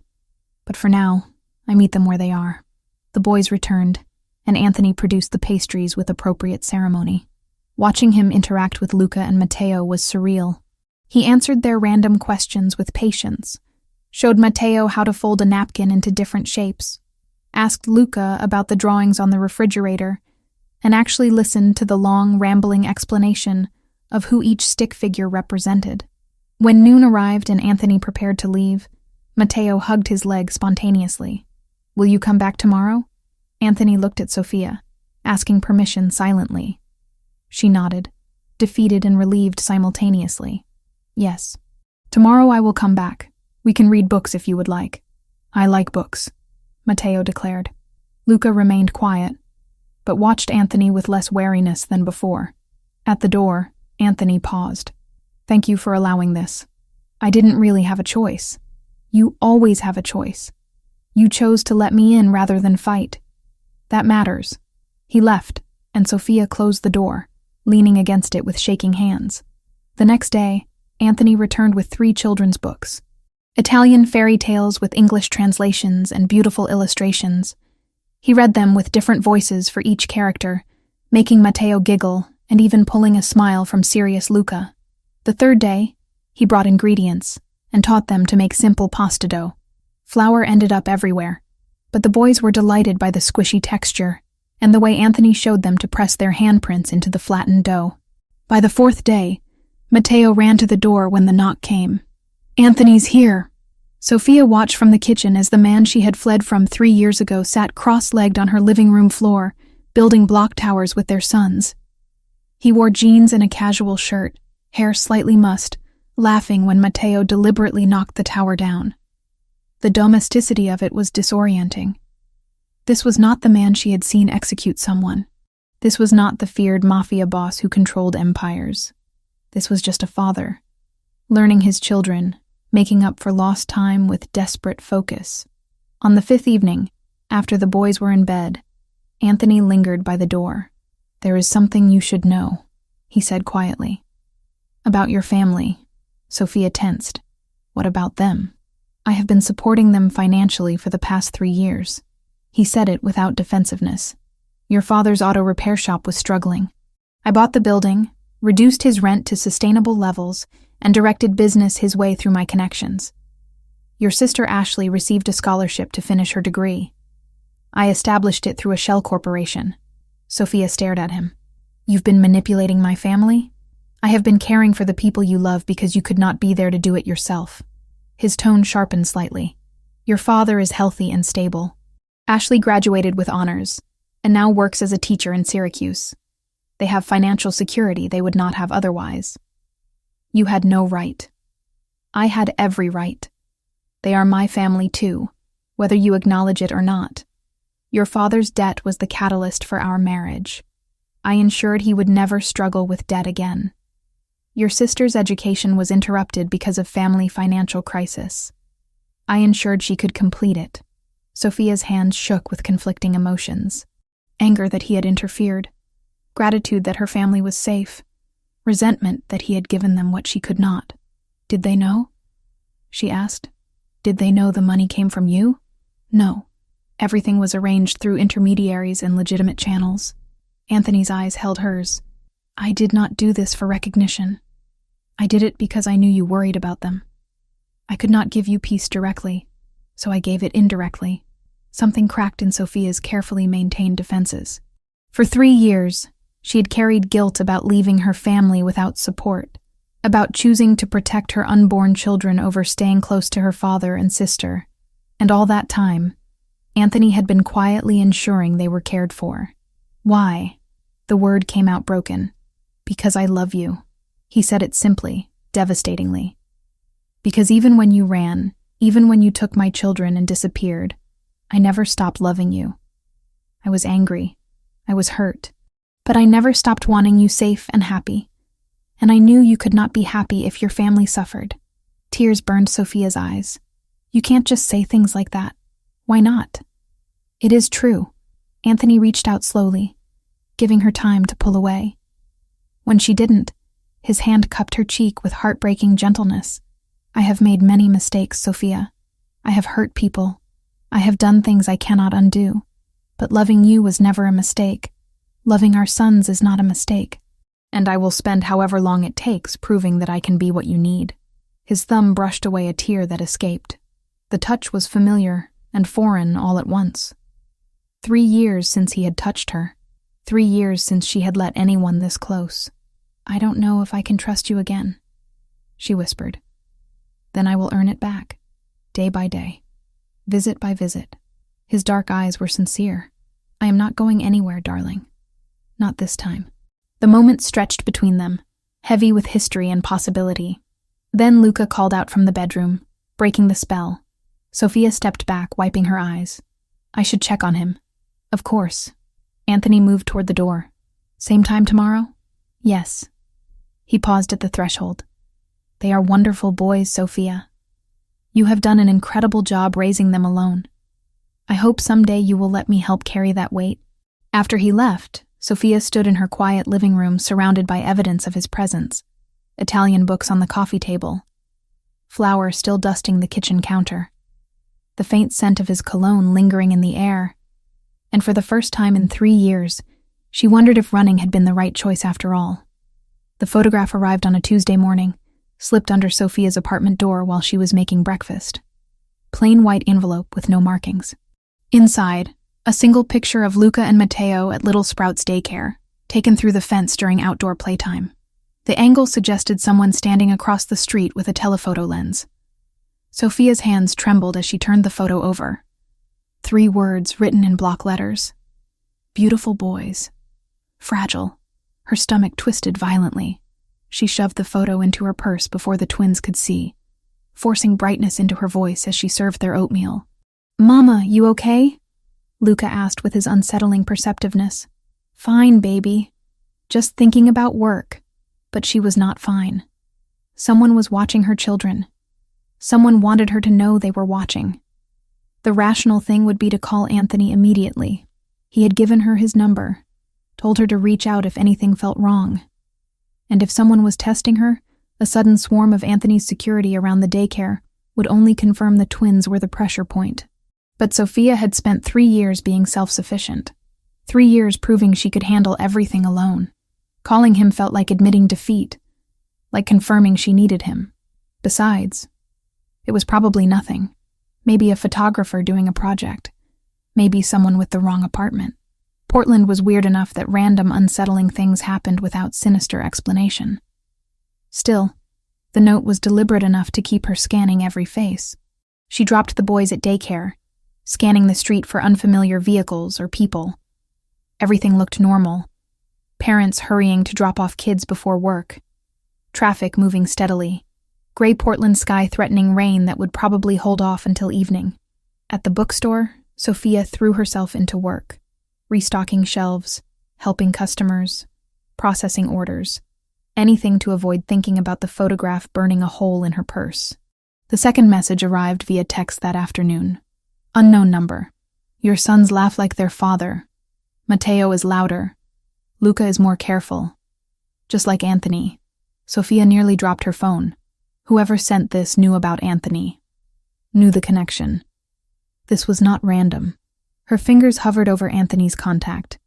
But for now, I meet them where they are. The boys returned, and Anthony produced the pastries with appropriate ceremony. Watching him interact with Luca and Matteo was surreal. He answered their random questions with patience, showed Matteo how to fold a napkin into different shapes, asked Luca about the drawings on the refrigerator, and actually listened to the long, rambling explanation of who each stick figure represented. When noon arrived and Anthony prepared to leave, Matteo hugged his leg spontaneously. Will you come back tomorrow? Anthony looked at Sofia, asking permission silently. She nodded, defeated and relieved simultaneously. Yes. Tomorrow I will come back. We can read books if you would like. I like books, Matteo declared. Luca remained quiet, but watched Anthony with less wariness than before. At the door, Anthony paused. Thank you for allowing this. I didn't really have a choice. You always have a choice. You chose to let me in rather than fight. That matters. He left, and Sofia closed the door, leaning against it with shaking hands. The next day, Anthony returned with 3 children's books. Italian fairy tales with English translations and beautiful illustrations. He read them with different voices for each character, making Matteo giggle and even pulling a smile from serious Luca. The third day, he brought ingredients and taught them to make simple pasta dough. Flour ended up everywhere, but the boys were delighted by the squishy texture and the way Anthony showed them to press their handprints into the flattened dough. By the fourth day, Matteo ran to the door when the knock came. "Anthony's here!" Sofia watched from the kitchen as the man she had fled from 3 years ago sat cross-legged on her living room floor, building block towers with their sons. He wore jeans and a casual shirt, hair slightly mussed, laughing when Matteo deliberately knocked the tower down. The domesticity of it was disorienting. This was not the man she had seen execute someone. This was not the feared mafia boss who controlled empires. This was just a father, learning his children, making up for lost time with desperate focus. On the fifth evening, after the boys were in bed, Anthony lingered by the door. "There is something you should know," he said quietly. "About your family." Sofia tensed. "What about them?" "I have been supporting them financially for the past 3 years." He said it without defensiveness. "Your father's auto repair shop was struggling. I bought the building, reduced his rent to sustainable levels, and directed business his way through my connections. Your sister Ashley received a scholarship to finish her degree. I established it through a shell corporation." Sofia stared at him. "You've been manipulating my family? I have been caring for the people you love because you could not be there to do it yourself." His tone sharpened slightly. "Your father is healthy and stable. Ashley graduated with honors, and now works as a teacher in Syracuse. They have financial security they would not have otherwise. You had no right. I had every right. They are my family too, whether you acknowledge it or not. Your father's debt was the catalyst for our marriage. I ensured he would never struggle with debt again. Your sister's education was interrupted because of family financial crisis. I ensured she could complete it." Sofia's hands shook with conflicting emotions. Anger that he had interfered, gratitude that her family was safe, resentment that he had given them what she could not. "Did they know?" she asked. "Did they know the money came from you?" "No. Everything was arranged through intermediaries and legitimate channels." Anthony's eyes held hers. "I did not do this for recognition. I did it because I knew you worried about them. I could not give you peace directly, so I gave it indirectly." Something cracked in Sofia's carefully maintained defenses. For 3 years, she had carried guilt about leaving her family without support, about choosing to protect her unborn children over staying close to her father and sister, and all that time, Anthony had been quietly ensuring they were cared for. "Why?" The word came out broken. "Because I love you." He said it simply, devastatingly. "Because even when you ran, even when you took my children and disappeared, I never stopped loving you. I was angry. I was hurt. But I never stopped wanting you safe and happy. And I knew you could not be happy if your family suffered." Tears burned Sofia's eyes. "You can't just say things like that. Why not?" "It is true." Anthony reached out slowly, giving her time to pull away. When she didn't, his hand cupped her cheek with heartbreaking gentleness. "I have made many mistakes, Sofia. I have hurt people. I have done things I cannot undo. But loving you was never a mistake. Loving our sons is not a mistake. And I will spend however long it takes proving that I can be what you need." His thumb brushed away a tear that escaped. The touch was familiar and foreign all at once. 3 years since he had touched her. 3 years since she had let anyone this close. "I don't know if I can trust you again," she whispered. "Then I will earn it back, day by day, visit by visit." His dark eyes were sincere. "I am not going anywhere, darling. Not this time." The moment stretched between them, heavy with history and possibility. Then Luca called out from the bedroom, breaking the spell. Sofia stepped back, wiping her eyes. "I should check on him." "Of course." Anthony moved toward the door. "Same time tomorrow?" "Yes." He paused at the threshold. "They are wonderful boys, Sofia. You have done an incredible job raising them alone. I hope someday you will let me help carry that weight." After he left, Sofia stood in her quiet living room surrounded by evidence of his presence. Italian books on the coffee table. Flour still dusting the kitchen counter. The faint scent of his cologne lingering in the air. And for the first time in 3 years, She wondered if running had been the right choice after all. The photograph arrived on a Tuesday morning, slipped under Sofia's apartment door while she was making breakfast. Plain white envelope with no markings. Inside, a single picture of Luca and Matteo at Little Sprouts daycare, taken through the fence during outdoor playtime. The angle suggested someone standing across the street with a telephoto lens. Sofia's hands trembled as she turned the photo over. 3 words written in block letters. Beautiful boys. Fragile. Her stomach twisted violently. She shoved the photo into her purse before the twins could see, forcing brightness into her voice as she served their oatmeal. "Mama, you okay?" Luca asked with his unsettling perceptiveness. "Fine, baby. Just thinking about work." But she was not fine. Someone was watching her children. Someone wanted her to know they were watching. The rational thing would be to call Anthony immediately. He had given her his number, told her to reach out if anything felt wrong. And if someone was testing her, a sudden swarm of Anthony's security around the daycare would only confirm the twins were the pressure point. But Sofia had spent 3 years being self-sufficient. 3 years proving she could handle everything alone. Calling him felt like admitting defeat, like confirming she needed him. Besides, it was probably nothing. Maybe a photographer doing a project. Maybe someone with the wrong apartment. Portland was weird enough that random, unsettling things happened without sinister explanation. Still, the note was deliberate enough to keep her scanning every face. She dropped the boys at daycare, scanning the street for unfamiliar vehicles or people. Everything looked normal. Parents hurrying to drop off kids before work. Traffic moving steadily. Gray Portland sky threatening rain that would probably hold off until evening. At the bookstore, Sofia threw herself into work. Restocking shelves, helping customers, processing orders. Anything to avoid thinking about the photograph burning a hole in her purse. The second message arrived via text that afternoon. Unknown number. Your sons laugh like their father. Matteo is louder. Luca is more careful. Just like Anthony. Sofia nearly dropped her phone. Whoever sent this knew about Anthony. Knew the connection. This was not random. Her fingers hovered over Anthony's contact.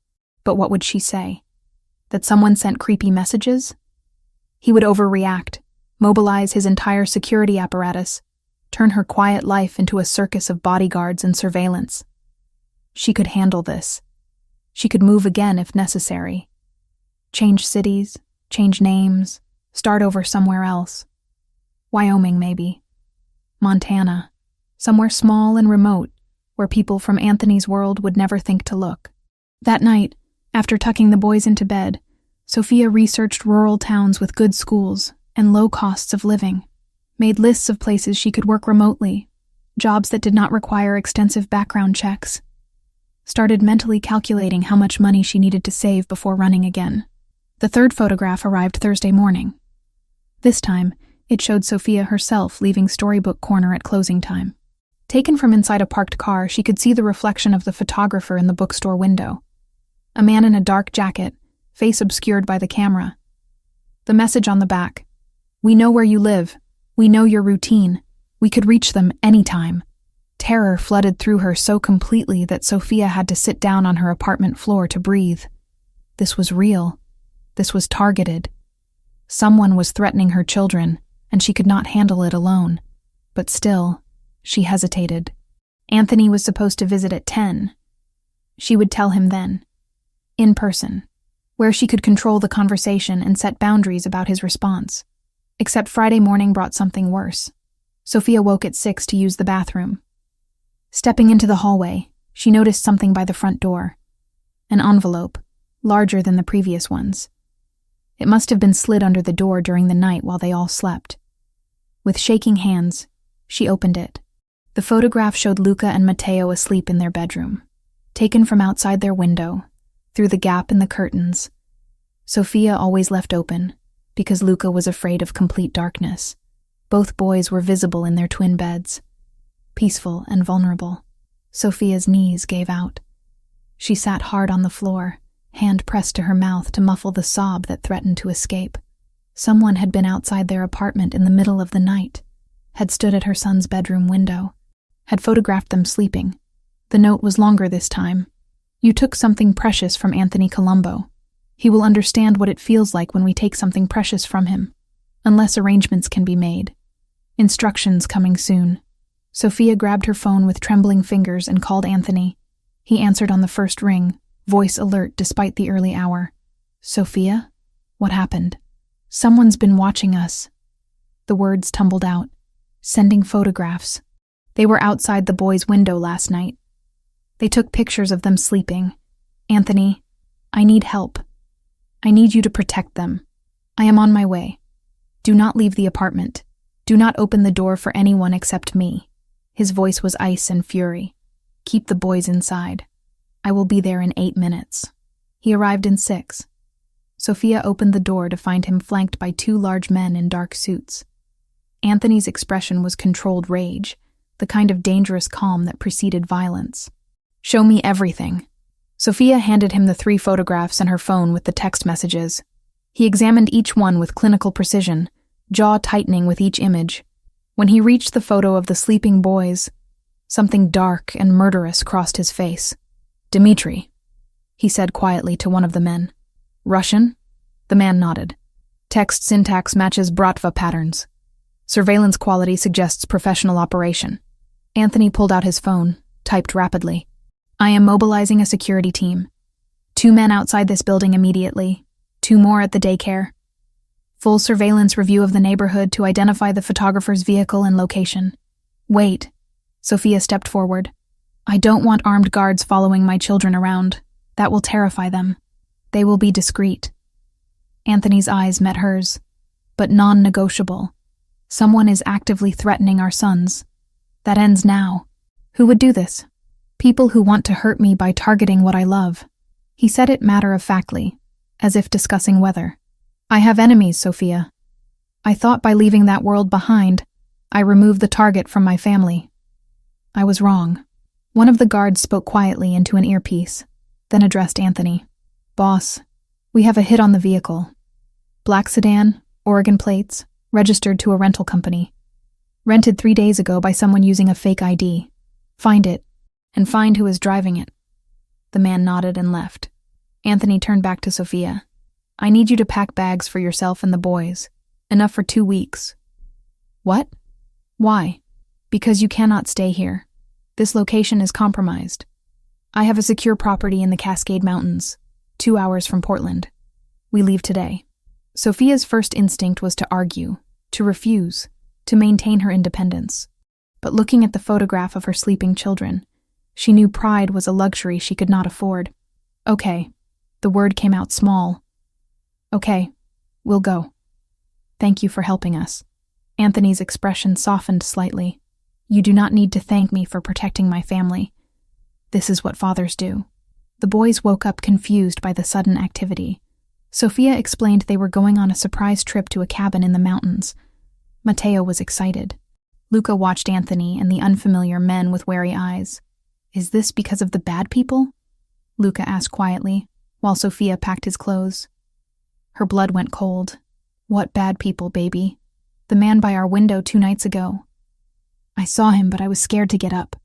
But what would she say? That someone sent creepy messages? He would overreact, mobilize his entire security apparatus, turn her quiet life into a circus of bodyguards and surveillance. She could handle this. She could move again if necessary. Change cities, change names, start over somewhere else. Wyoming, maybe. Montana. Somewhere small and remote, where people from Anthony's world would never think to look. That night, after tucking the boys into bed, Sofia researched rural towns with good schools and low costs of living, made lists of places she could work remotely, jobs that did not require extensive background checks, started mentally calculating how much money she needed to save before running again. The third photograph arrived Thursday morning. This time, it showed Sofia herself leaving Storybook Corner at closing time. Taken from inside a parked car, she could see the reflection of the photographer in the bookstore window. A man in a dark jacket, face obscured by the camera. The message on the back. We know where you live. We know your routine. We could reach them anytime. Terror flooded through her so completely that Sofia had to sit down on her apartment floor to breathe. This was real. This was targeted. Someone was threatening her children, and she could not handle it alone. But still, she hesitated. Anthony was supposed to visit at 10. She would tell him then. In person, where she could control the conversation and set boundaries about his response. Except Friday morning brought something worse. Sofia woke at 6 to use the bathroom. Stepping into the hallway, she noticed something by the front door. An envelope, larger than the previous ones. It must have been slid under the door during the night while they all slept. With shaking hands, she opened it. The photograph showed Luca and Matteo asleep in their bedroom, taken from outside their window, through the gap in the curtains. Sofia always left open, because Luca was afraid of complete darkness. Both boys were visible in their twin beds, peaceful and vulnerable. Sofia's knees gave out. She sat hard on the floor, hand pressed to her mouth to muffle the sob that threatened to escape. Someone had been outside their apartment in the middle of the night, had stood at her son's bedroom window, had photographed them sleeping. The note was longer this time, You took something precious from Anthony Colombo. He will understand what it feels like when we take something precious from him, unless arrangements can be made. Instructions coming soon. Sofia grabbed her phone with trembling fingers and called Anthony. He answered on the first ring, voice alert despite the early hour. Sofia? What happened? Someone's been watching us. The words tumbled out. Sending photographs. They were outside the boys' window last night. They took pictures of them sleeping. Anthony, I need help. I need you to protect them. I am on my way. Do not leave the apartment. Do not open the door for anyone except me. His voice was ice and fury. Keep the boys inside. I will be there in 8 minutes. He arrived in 6. Sofia opened the door to find him flanked by 2 large men in dark suits. Anthony's expression was controlled rage, the kind of dangerous calm that preceded violence. Show me everything. Sofia handed him the 3 photographs and her phone with the text messages. He examined each one with clinical precision, jaw tightening with each image. When he reached the photo of the sleeping boys, something dark and murderous crossed his face. Dmitri, he said quietly to one of the men. Russian? The man nodded. Text syntax matches Bratva patterns. Surveillance quality suggests professional operation. Anthony pulled out his phone, typed rapidly. I am mobilizing a security team. 2 men outside this building immediately. 2 more at the daycare. Full surveillance review of the neighborhood to identify the photographer's vehicle and location. Wait. Sofia stepped forward. I don't want armed guards following my children around. That will terrify them. They will be discreet. Anthony's eyes met hers, but non-negotiable. Someone is actively threatening our sons. That ends now. Who would do this? People who want to hurt me by targeting what I love. He said it matter-of-factly, as if discussing weather. I have enemies, Sofia. I thought by leaving that world behind, I removed the target from my family. I was wrong. One of the guards spoke quietly into an earpiece, then addressed Anthony. Boss, we have a hit on the vehicle. Black sedan, Oregon plates, registered to a rental company. Rented 3 days ago by someone using a fake ID. Find it, and find who is driving it. The man nodded and left. Anthony turned back to Sofia. I need you to pack bags for yourself and the boys. Enough for 2 weeks. What? Why? Because you cannot stay here. This location is compromised. I have a secure property in the Cascade Mountains, 2 hours from Portland. We leave today. Sofia's first instinct was to argue, to refuse, to maintain her independence. But looking at the photograph of her sleeping children, she knew pride was a luxury she could not afford. Okay. The word came out small. Okay, we'll go. Thank you for helping us. Anthony's expression softened slightly. You do not need to thank me for protecting my family. This is what fathers do. The boys woke up confused by the sudden activity. Sofia explained they were going on a surprise trip to a cabin in the mountains. Matteo was excited. Luca watched Anthony and the unfamiliar men with wary eyes. Is this because of the bad people? Luca asked quietly, while Sofia packed his clothes. Her blood went cold. What bad people, baby? The man by our window 2 nights ago. I saw him, but I was scared to get up.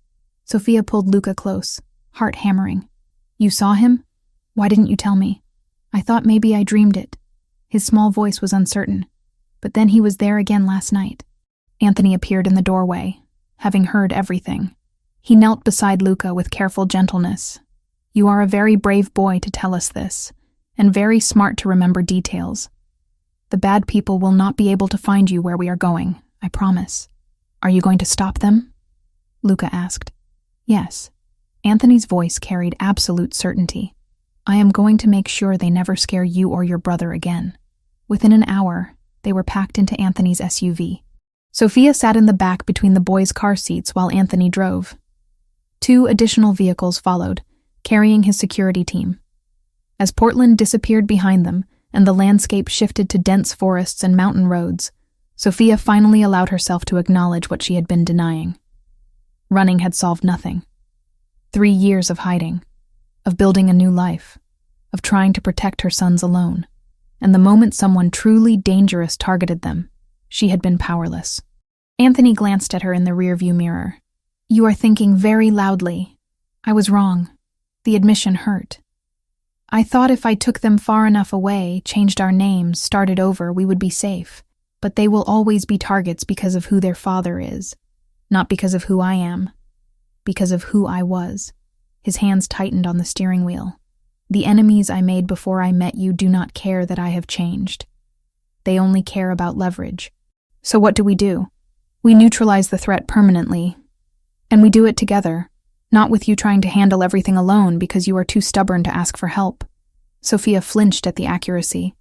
Sofia pulled Luca close, heart hammering. You saw him? Why didn't you tell me? I thought maybe I dreamed it. His small voice was uncertain, but then he was there again last night. Anthony appeared in the doorway, having heard everything. He knelt beside Luca with careful gentleness. You are a very brave boy to tell us this, and very smart to remember details. The bad people will not be able to find you where we are going, I promise. Are you going to stop them? Luca asked. Yes. Anthony's voice carried absolute certainty. I am going to make sure they never scare you or your brother again. Within an hour, they were packed into Anthony's SUV. Sofia sat in the back between the boys' car seats while Anthony drove. 2 additional vehicles followed, carrying his security team. As Portland disappeared behind them and the landscape shifted to dense forests and mountain roads, Sofia finally allowed herself to acknowledge what she had been denying. Running had solved nothing. 3 years of hiding, of building a new life, of trying to protect her sons alone. And the moment someone truly dangerous targeted them, she had been powerless. Anthony glanced at her in the rearview mirror. You are thinking very loudly. I was wrong. The admission hurt. I thought if I took them far enough away, changed our names, started over, we would be safe. But they will always be targets because of who their father is. Not because of who I am. Because of who I was. His hands tightened on the steering wheel. The enemies I made before I met you do not care that I have changed. They only care about leverage. So what do? We neutralize the threat permanently. And we do it together. Not with you trying to handle everything alone because you are too stubborn to ask for help. Sofia flinched at the accuracy.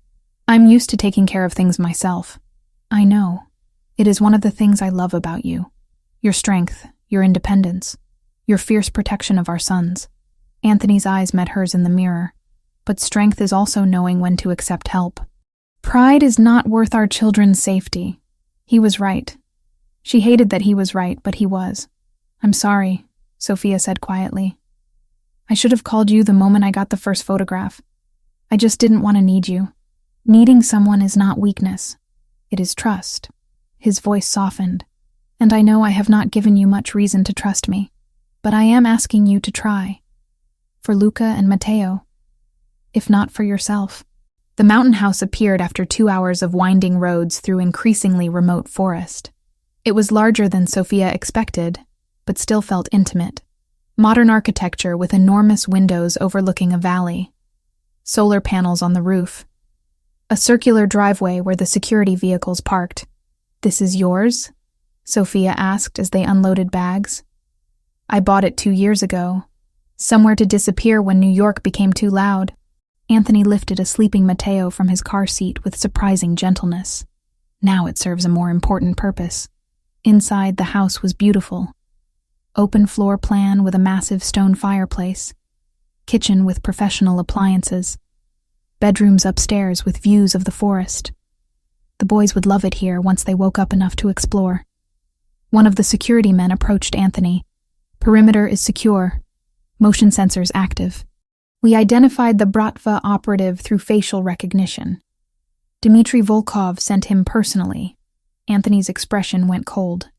I'm used to taking care of things myself. I know. It is one of the things I love about you. Your strength, your independence, your fierce protection of our sons. Anthony's eyes met hers in the mirror. But strength is also knowing when to accept help. Pride is not worth our children's safety. He was right. She hated that he was right, but he was. I'm sorry, Sofia said quietly. I should have called you the moment I got the first photograph. I just didn't want to need you. Needing someone is not weakness. It is trust. His voice softened. And I know I have not given you much reason to trust me, but I am asking you to try. For Luca and Matteo. If not for yourself. The mountain house appeared after 2 hours of winding roads through increasingly remote forest. It was larger than Sofia expected, but still felt intimate. Modern architecture with enormous windows overlooking a valley. Solar panels on the roof. A circular driveway where the security vehicles parked. This is yours? Sofia asked as they unloaded bags. I bought it 2 years ago. Somewhere to disappear when New York became too loud. Anthony lifted a sleeping Matteo from his car seat with surprising gentleness. Now it serves a more important purpose. Inside, the house was beautiful. Open floor plan with a massive stone fireplace. Kitchen with professional appliances. Bedrooms upstairs with views of the forest. The boys would love it here once they woke up enough to explore. One of the security men approached Anthony. Perimeter is secure. Motion sensors active. We identified the Bratva operative through facial recognition. Dmitry Volkov sent him personally. Anthony's expression went cold.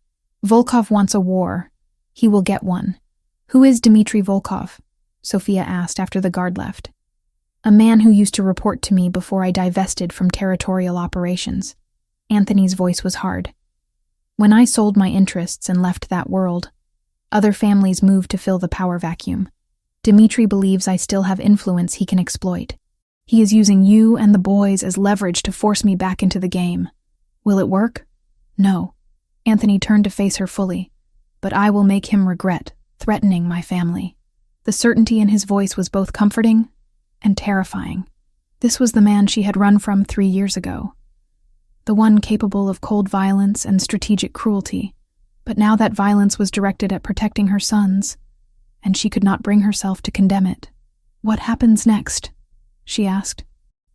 Volkov wants a war. He will get one. Who is Dmitry Volkov? Sofia asked after the guard left. A man who used to report to me before I divested from territorial operations. Anthony's voice was hard. When I sold my interests and left that world, other families moved to fill the power vacuum. Dmitry believes I still have influence he can exploit. He is using you and the boys as leverage to force me back into the game. Will it work? No. Anthony turned to face her fully. But I will make him regret threatening my family. The certainty in his voice was both comforting and terrifying. This was the man she had run from 3 years ago. The one capable of cold violence and strategic cruelty. But now that violence was directed at protecting her sons, and she could not bring herself to condemn it. What happens next? She asked.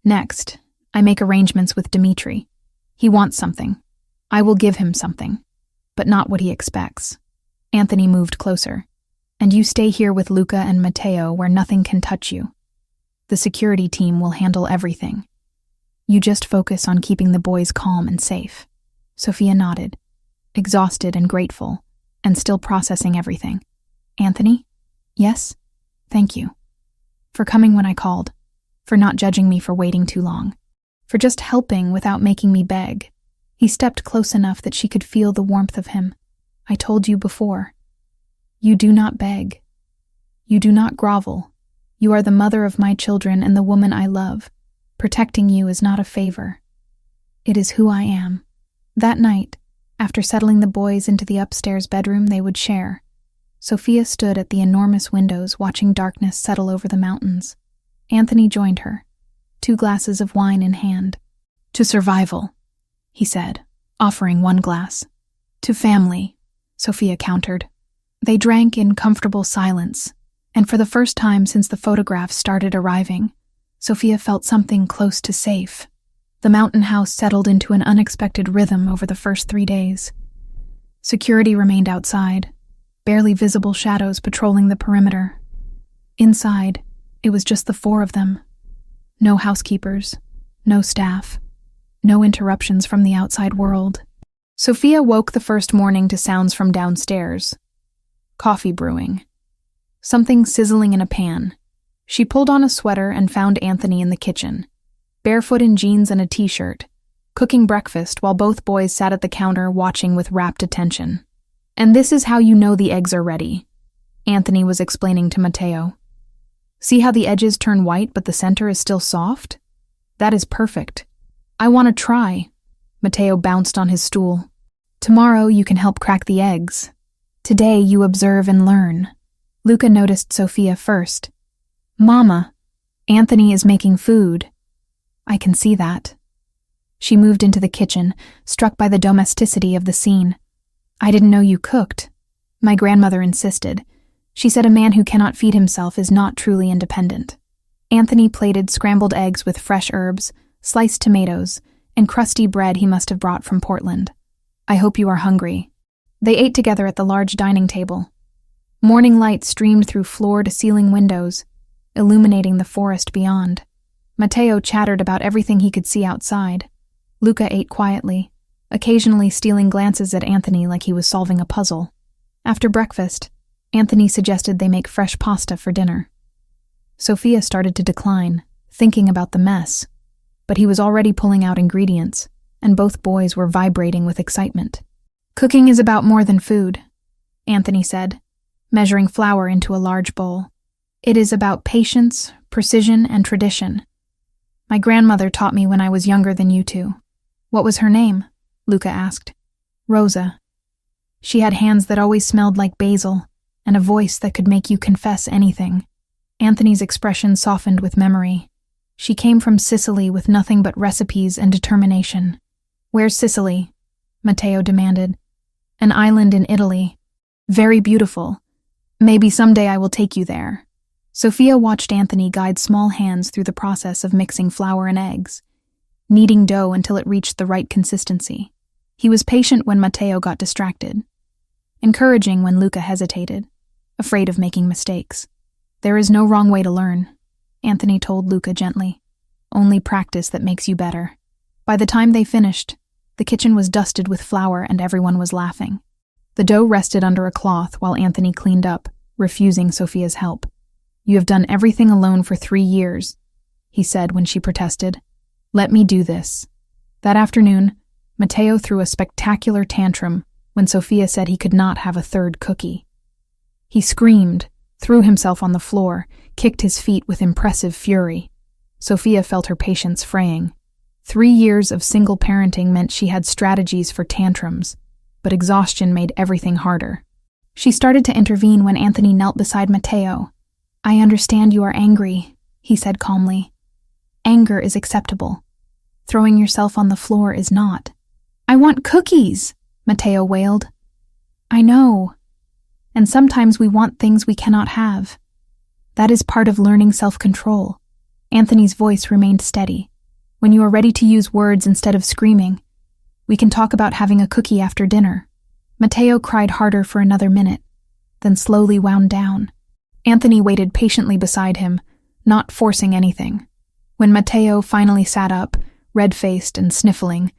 Next, I make arrangements with Dmitry. He wants something. I will give him something, but not what he expects. Anthony moved closer. And you stay here with Luca and Matteo where nothing can touch you. The security team will handle everything. You just focus on keeping the boys calm and safe. Sofia nodded, exhausted and grateful, and still processing everything. Anthony? Yes? Thank you. For coming when I called. For not judging me for waiting too long. For just helping without making me beg. He stepped close enough that she could feel the warmth of him. I told you before. You do not beg. You do not grovel. You are the mother of my children and the woman I love. Protecting you is not a favor. It is who I am. That night, after settling the boys into the upstairs bedroom they would share, Sofia stood at the enormous windows watching darkness settle over the mountains. Anthony joined her, 2 glasses of wine in hand. To survival, he said, offering 1 glass. To family, Sofia countered. They drank in comfortable silence, and for the first time since the photographs started arriving, Sofia felt something close to safe. The mountain house settled into an unexpected rhythm over the first 3 days. Security remained outside, barely visible shadows patrolling the perimeter. Inside, it was just the 4 of them. No housekeepers, no staff, no interruptions from the outside world. Sofia woke the first morning to sounds from downstairs. Coffee brewing. Something sizzling in a pan, She pulled on a sweater and found Anthony in the kitchen, barefoot in jeans and a t-shirt, cooking breakfast while both boys sat at the counter watching with rapt attention. "And this is how you know the eggs are ready," Anthony was explaining to Matteo. "See how the edges turn white but the center is still soft? That is perfect. I want to try." Matteo bounced on his stool. "Tomorrow you can help crack the eggs. Today you observe and learn." Luca noticed Sofia first. "Mama, Anthony is making food." "I can see that." She moved into the kitchen, struck by the domesticity of the scene. "I didn't know you cooked." My grandmother insisted. She said a man who cannot feed himself is not truly independent. Anthony plated scrambled eggs with fresh herbs, sliced tomatoes, and crusty bread he must have brought from Portland. "I hope you are hungry." They ate together at the large dining table. Morning light streamed through floor-to-ceiling windows, illuminating the forest beyond. Matteo chattered about everything he could see outside. Luca ate quietly, occasionally stealing glances at Anthony like he was solving a puzzle. After breakfast, Anthony suggested they make fresh pasta for dinner. Sofia started to decline, thinking about the mess, but he was already pulling out ingredients, and both boys were vibrating with excitement. "Cooking is about more than food," Anthony said, measuring flour into a large bowl. "It is about patience, precision, and tradition. My grandmother taught me when I was younger than you two." "What was her name?" Luca asked. "Rosa. She had hands that always smelled like basil, and a voice that could make you confess anything." Anthony's expression softened with memory. "She came from Sicily with nothing but recipes and determination." "Where's Sicily?" Matteo demanded. "An island in Italy. Very beautiful. Maybe someday I will take you there." Sofia watched Anthony guide small hands through the process of mixing flour and eggs, kneading dough until it reached the right consistency. He was patient when Matteo got distracted, encouraging when Luca hesitated, afraid of making mistakes. "There is no wrong way to learn," Anthony told Luca gently. "Only practice that makes you better." By the time they finished, the kitchen was dusted with flour and everyone was laughing. The dough rested under a cloth while Anthony cleaned up, refusing Sofia's help. "You have done everything alone for 3 years," he said when she protested. "Let me do this." That afternoon, Matteo threw a spectacular tantrum when Sofia said he could not have a third cookie. He screamed, threw himself on the floor, kicked his feet with impressive fury. Sofia felt her patience fraying. 3 years of single parenting meant she had strategies for tantrums, but exhaustion made everything harder. She started to intervene when Anthony knelt beside Matteo. "I understand you are angry," he said calmly. "Anger is acceptable. Throwing yourself on the floor is not." "I want cookies," Matteo wailed. "I know. And sometimes we want things we cannot have. That is part of learning self-control." Anthony's voice remained steady. "When you are ready to use words instead of screaming, we can talk about having a cookie after dinner." Matteo cried harder for another minute, then slowly wound down. Anthony waited patiently beside him, not forcing anything. When Matteo finally sat up, red-faced and sniffling,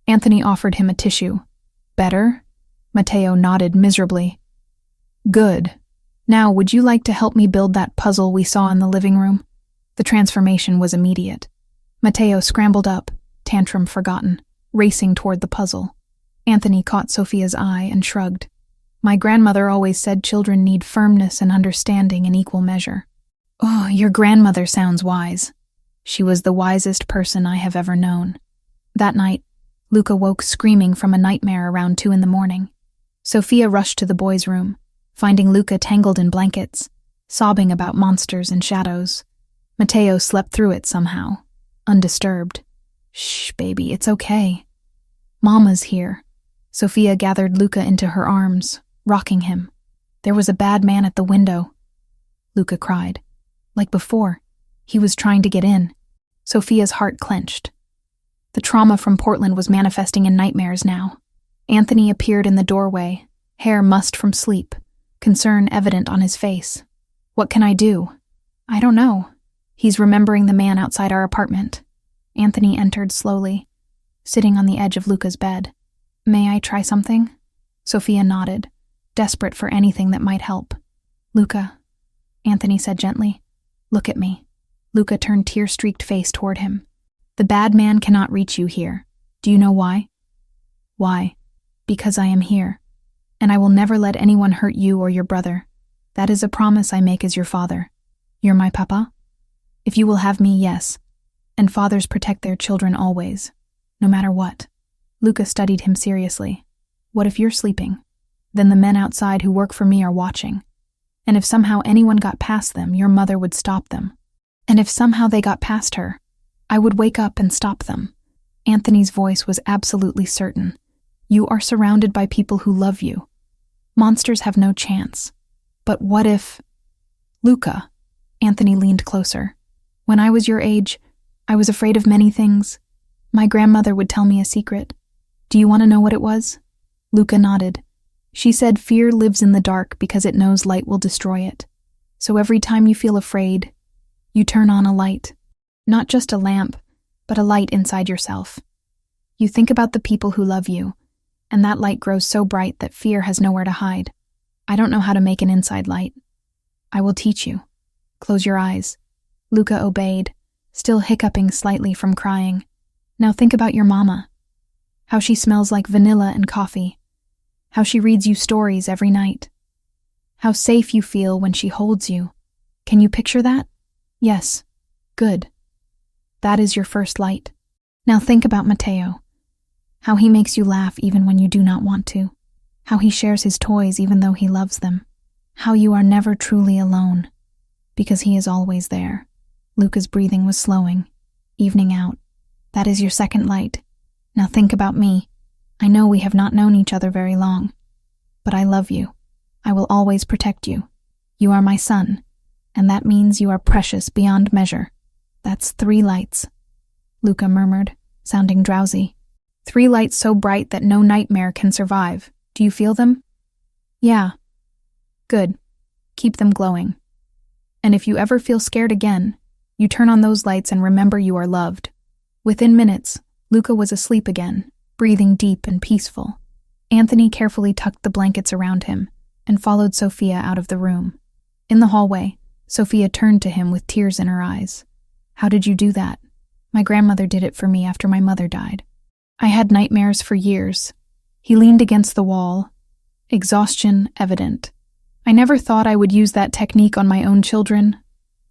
Anthony offered him a tissue. "Better?" Matteo nodded miserably. "Good. Now, would you like to help me build that puzzle we saw in the living room?" The transformation was immediate. Matteo scrambled up, tantrum forgotten, racing toward the puzzle. Anthony caught Sofia's eye and shrugged. "My grandmother always said children need firmness and understanding in equal measure." "Oh, your grandmother sounds wise." "She was the wisest person I have ever known." That night, Luca woke screaming from a nightmare around 2 a.m. Sofia rushed to the boys' room, finding Luca tangled in blankets, sobbing about monsters and shadows. Matteo slept through it somehow, undisturbed. "Shh, baby, it's okay. Mama's here." Sofia gathered Luca into her arms, rocking him. "There was a bad man at the window," Luca cried. Like before, he was trying to get in. Sofia's heart clenched. The trauma from Portland was manifesting in nightmares now. Anthony appeared in the doorway, hair mussed from sleep, concern evident on his face. "What can I do?" "I don't know. He's remembering the man outside our apartment." Anthony entered slowly, sitting on the edge of Luca's bed. "May I try something?" Sofia nodded, desperate for anything that might help. "Luca," Anthony said gently, Look at me. Luca turned tear-streaked face toward him. The bad man cannot reach you here. Do you know why? Why? Because I am here. And I will never let anyone hurt you or your brother. That is a promise I make as your father. You're my papa? If you will have me, yes. And fathers protect their children always, no matter what. Luca studied him seriously. What if you're sleeping? Then the men outside who work for me are watching. And if somehow anyone got past them, your mother would stop them. And if somehow they got past her, I would wake up and stop them. Anthony's voice was absolutely certain. You are surrounded by people who love you. Monsters have no chance. But what if... Luca. Anthony leaned closer. When I was your age, I was afraid of many things. My grandmother would tell me a secret. Do you want to know what it was? Luca nodded. She said fear lives in the dark because it knows light will destroy it. So every time you feel afraid, you turn on a light. Not just a lamp, but a light inside yourself. You think about the people who love you, and that light grows so bright that fear has nowhere to hide. I don't know how to make an inside light. I will teach you. Close your eyes. Luca obeyed, still hiccuping slightly from crying. Now think about your mama. How she smells like vanilla and coffee. How she reads you stories every night. How safe you feel when she holds you. Can you picture that? Yes. Good. That is your first light. Now think about Matteo. How he makes you laugh even when you do not want to. How he shares his toys even though he loves them. How you are never truly alone. Because he is always there. Luca's breathing was slowing, evening out. That is your second light. Now think about me. I know we have not known each other very long. But I love you. I will always protect you. You are my son. And that means you are precious beyond measure. That's 3 lights. Luca murmured, sounding drowsy. 3 lights so bright that no nightmare can survive. Do you feel them? Yeah. Good. Keep them glowing. And if you ever feel scared again, you turn on those lights and remember you are loved. Within minutes, Luca was asleep again, breathing deep and peaceful. Anthony carefully tucked the blankets around him and followed Sofia out of the room. In the hallway, Sofia turned to him with tears in her eyes. How did you do that? My grandmother did it for me after my mother died. I had nightmares for years. He leaned against the wall, exhaustion evident. I never thought I would use that technique on my own children,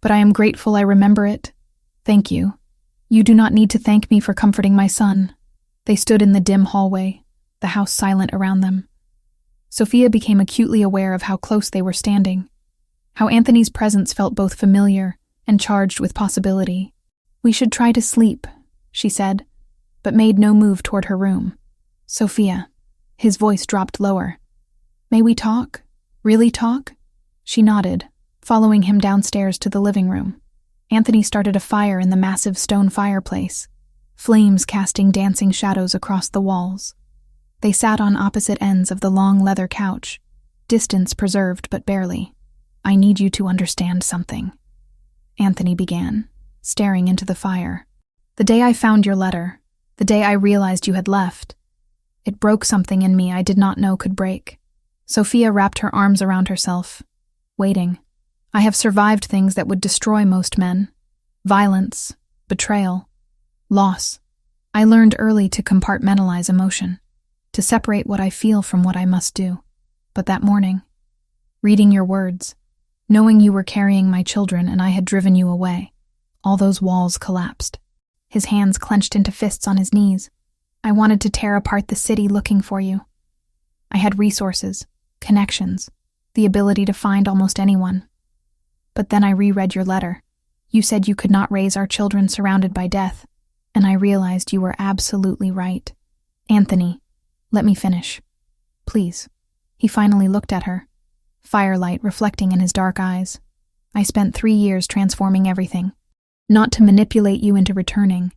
but I am grateful I remember it. Thank you. You do not need to thank me for comforting my son. They stood in the dim hallway, the house silent around them. Sofia became acutely aware of how close they were standing, how Anthony's presence felt both familiar and charged with possibility. We should try to sleep, she said, but made no move toward her room. Sofia. His voice dropped lower. May we talk? Really talk? She nodded, following him downstairs to the living room. Anthony started a fire in the massive stone fireplace, flames casting dancing shadows across the walls. They sat on opposite ends of the long leather couch, distance preserved but barely. I need you to understand something, Anthony began, staring into the fire. The day I found your letter, the day I realized you had left, it broke something in me I did not know could break. Sofia wrapped her arms around herself, waiting. I have survived things that would destroy most men. Violence, betrayal, loss. I learned early to compartmentalize emotion, to separate what I feel from what I must do. But that morning, reading your words, knowing you were carrying my children and I had driven you away, all those walls collapsed. His hands clenched into fists on his knees. I wanted to tear apart the city looking for you. I had resources, connections, the ability to find almost anyone. But then I reread your letter. You said you could not raise our children surrounded by death, and I realized you were absolutely right. Anthony, let me finish. Please. He finally looked at her, firelight reflecting in his dark eyes. I spent 3 years transforming everything, not to manipulate you into returning,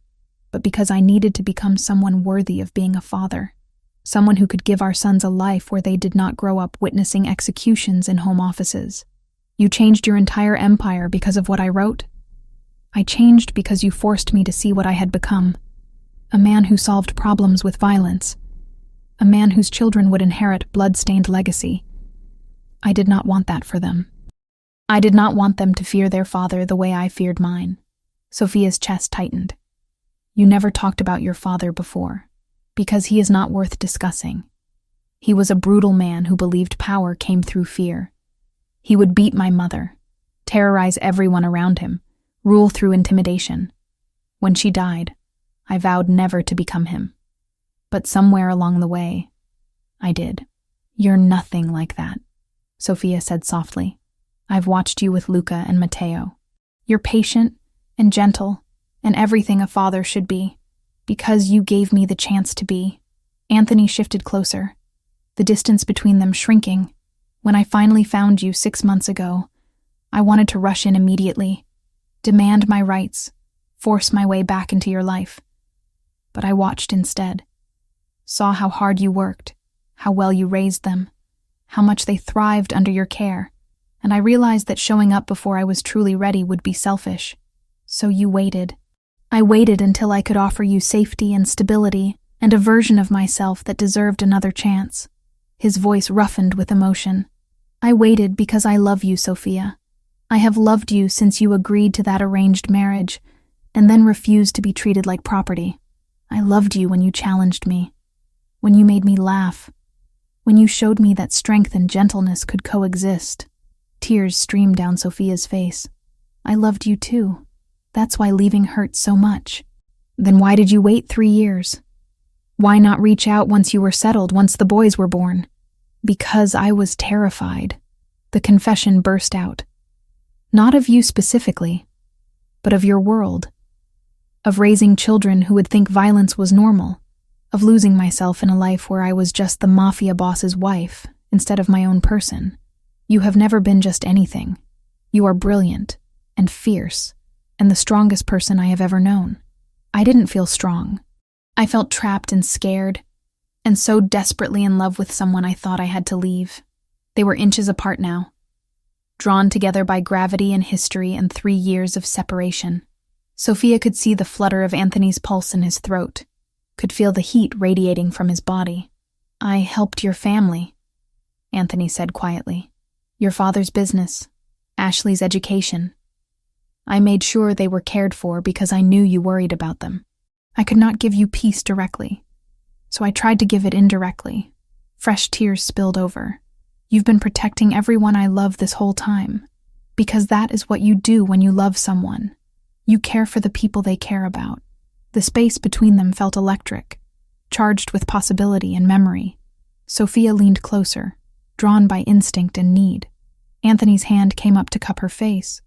but because I needed to become someone worthy of being a father, someone who could give our sons a life where they did not grow up witnessing executions in home offices. You changed your entire empire because of what I wrote? I changed because you forced me to see what I had become, a man who solved problems with violence, a man whose children would inherit blood-stained legacy. I did not want that for them. I did not want them to fear their father the way I feared mine. Sofia's chest tightened. You never talked about your father before, because he is not worth discussing. He was a brutal man who believed power came through fear. He would beat my mother, terrorize everyone around him, rule through intimidation. When she died, I vowed never to become him. But somewhere along the way, I did. You're nothing like that, Sofia said softly. I've watched you with Luca and Matteo. You're patient and gentle and everything a father should be, because you gave me the chance to be. Anthony shifted closer, the distance between them shrinking. When I finally found you 6 months ago, I wanted to rush in immediately, demand my rights, force my way back into your life. But I watched instead, saw how hard you worked, how well you raised them, how much they thrived under your care, and I realized that showing up before I was truly ready would be selfish. So you waited. I waited until I could offer you safety and stability and a version of myself that deserved another chance. His voice roughened with emotion. I waited because I love you, Sofia. I have loved you since you agreed to that arranged marriage and then refused to be treated like property. I loved you when you challenged me, when you made me laugh, when you showed me that strength and gentleness could coexist. Tears streamed down Sofia's face. I loved you too. That's why leaving hurt so much. Then why did you wait 3 years? Why not reach out once you were settled, once the boys were born? Because I was terrified. The confession burst out. Not of you specifically, but of your world. Of raising children who would think violence was normal. Of losing myself in a life where I was just the mafia boss's wife instead of my own person. You have never been just anything. You are brilliant and fierce and the strongest person I have ever known. I didn't feel strong. I felt trapped and scared, and so desperately in love with someone I thought I had to leave. They were inches apart now, drawn together by gravity and history and 3 years of separation. Sofia could see the flutter of Anthony's pulse in his throat, could feel the heat radiating from his body. I helped your family, Anthony said quietly. Your father's business, Ashley's education. I made sure they were cared for because I knew you worried about them. I could not give you peace directly, so I tried to give it indirectly. Fresh tears spilled over. You've been protecting everyone I love this whole time, because that is what you do when you love someone. You care for the people they care about. The space between them felt electric, charged with possibility and memory. Sofia leaned closer, drawn by instinct and need. Anthony's hand came up to cup her face,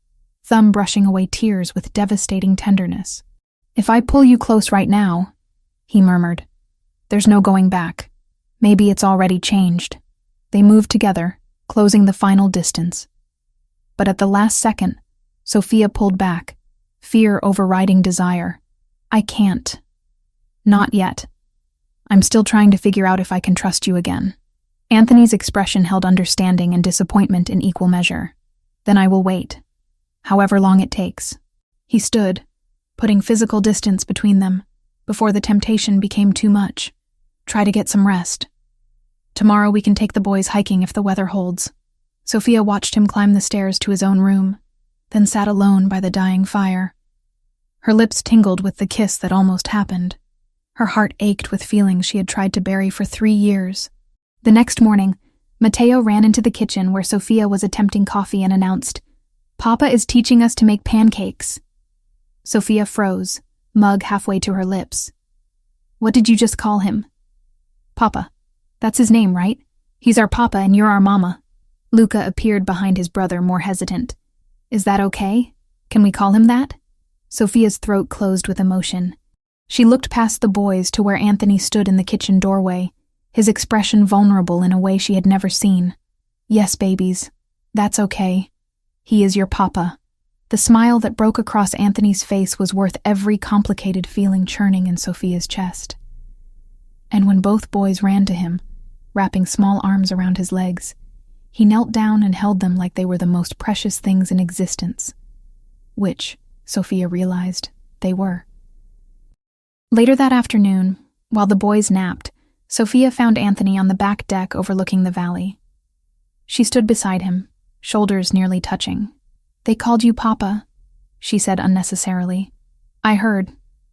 thumb brushing away tears with devastating tenderness. If I pull you close right now, he murmured, there's no going back. Maybe it's already changed. They moved together, closing the final distance. But at the last second, Sofia pulled back, fear overriding desire. I can't. Not yet. I'm still trying to figure out if I can trust you again. Anthony's expression held understanding and disappointment in equal measure. Then I will wait, however long it takes. He stood, putting physical distance between them, before the temptation became too much. Try to get some rest. Tomorrow we can take the boys hiking if the weather holds. Sofia watched him climb the stairs to his own room, then sat alone by the dying fire. Her lips tingled with the kiss that almost happened. Her heart ached with feelings she had tried to bury for 3 years. The next morning, Matteo ran into the kitchen where Sofia was attempting coffee and announced, Papa is teaching us to make pancakes. Sofia froze, mug halfway to her lips. What did you just call him? Papa. That's his name, right? He's our papa and you're our mama. Luca appeared behind his brother, more hesitant. Is that okay? Can we call him that? Sofia's throat closed with emotion. She looked past the boys to where Anthony stood in the kitchen doorway, his expression vulnerable in a way she had never seen. Yes, babies. That's okay. He is your papa. The smile that broke across Anthony's face was worth every complicated feeling churning in Sofia's chest. And when both boys ran to him, wrapping small arms around his legs, he knelt down and held them like they were the most precious things in existence. Which, Sofia realized, they were. Later that afternoon, while the boys napped, Sofia found Anthony on the back deck overlooking the valley. She stood beside him, shoulders nearly touching, They called you Papa, she said unnecessarily. I heard.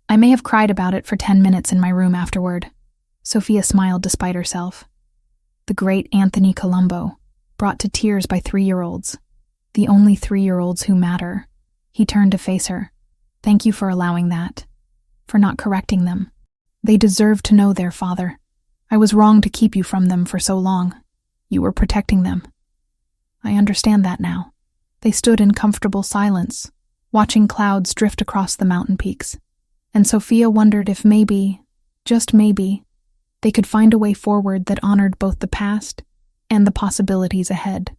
I may have cried about it for 10 minutes in my room afterward. Sofia smiled despite herself. The great Anthony Colombo, brought to tears by 3-year-olds. The only 3-year-olds who matter. He turned to face her. Thank you for allowing that. For not correcting them. They deserve to know their father. I was wrong to keep you from them for so long. You were protecting them. I understand that now. They stood in comfortable silence, watching clouds drift across the mountain peaks. And Sofia wondered if maybe, just maybe, they could find a way forward that honored both the past and the possibilities ahead.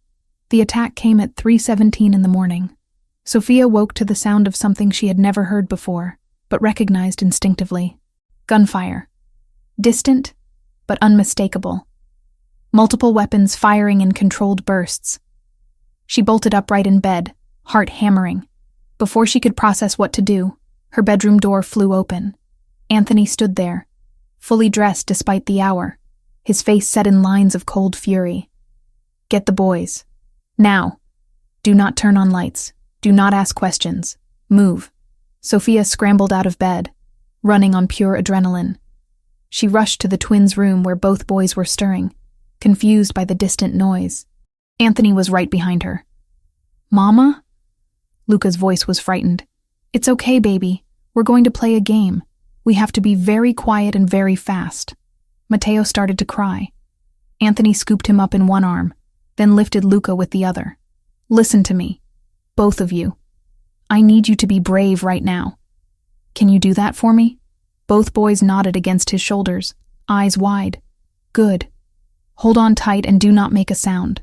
The attack came at 3:17 in the morning. Sofia woke to the sound of something she had never heard before, but recognized instinctively. Gunfire. Distant, but unmistakable. Multiple weapons firing in controlled bursts. She bolted upright in bed, heart hammering. Before she could process what to do, her bedroom door flew open. Anthony stood there, fully dressed despite the hour, his face set in lines of cold fury. Get the boys. Now. Do not turn on lights. Do not ask questions. Move. Sofia scrambled out of bed, running on pure adrenaline. She rushed to the twins' room where both boys were stirring, confused by the distant noise. Anthony was right behind her. Mama? Luca's voice was frightened. It's okay, baby. We're going to play a game. We have to be very quiet and very fast. Matteo started to cry. Anthony scooped him up in one arm, then lifted Luca with the other. Listen to me. Both of you. I need you to be brave right now. Can you do that for me? Both boys nodded against his shoulders, eyes wide. Good. Hold on tight and do not make a sound.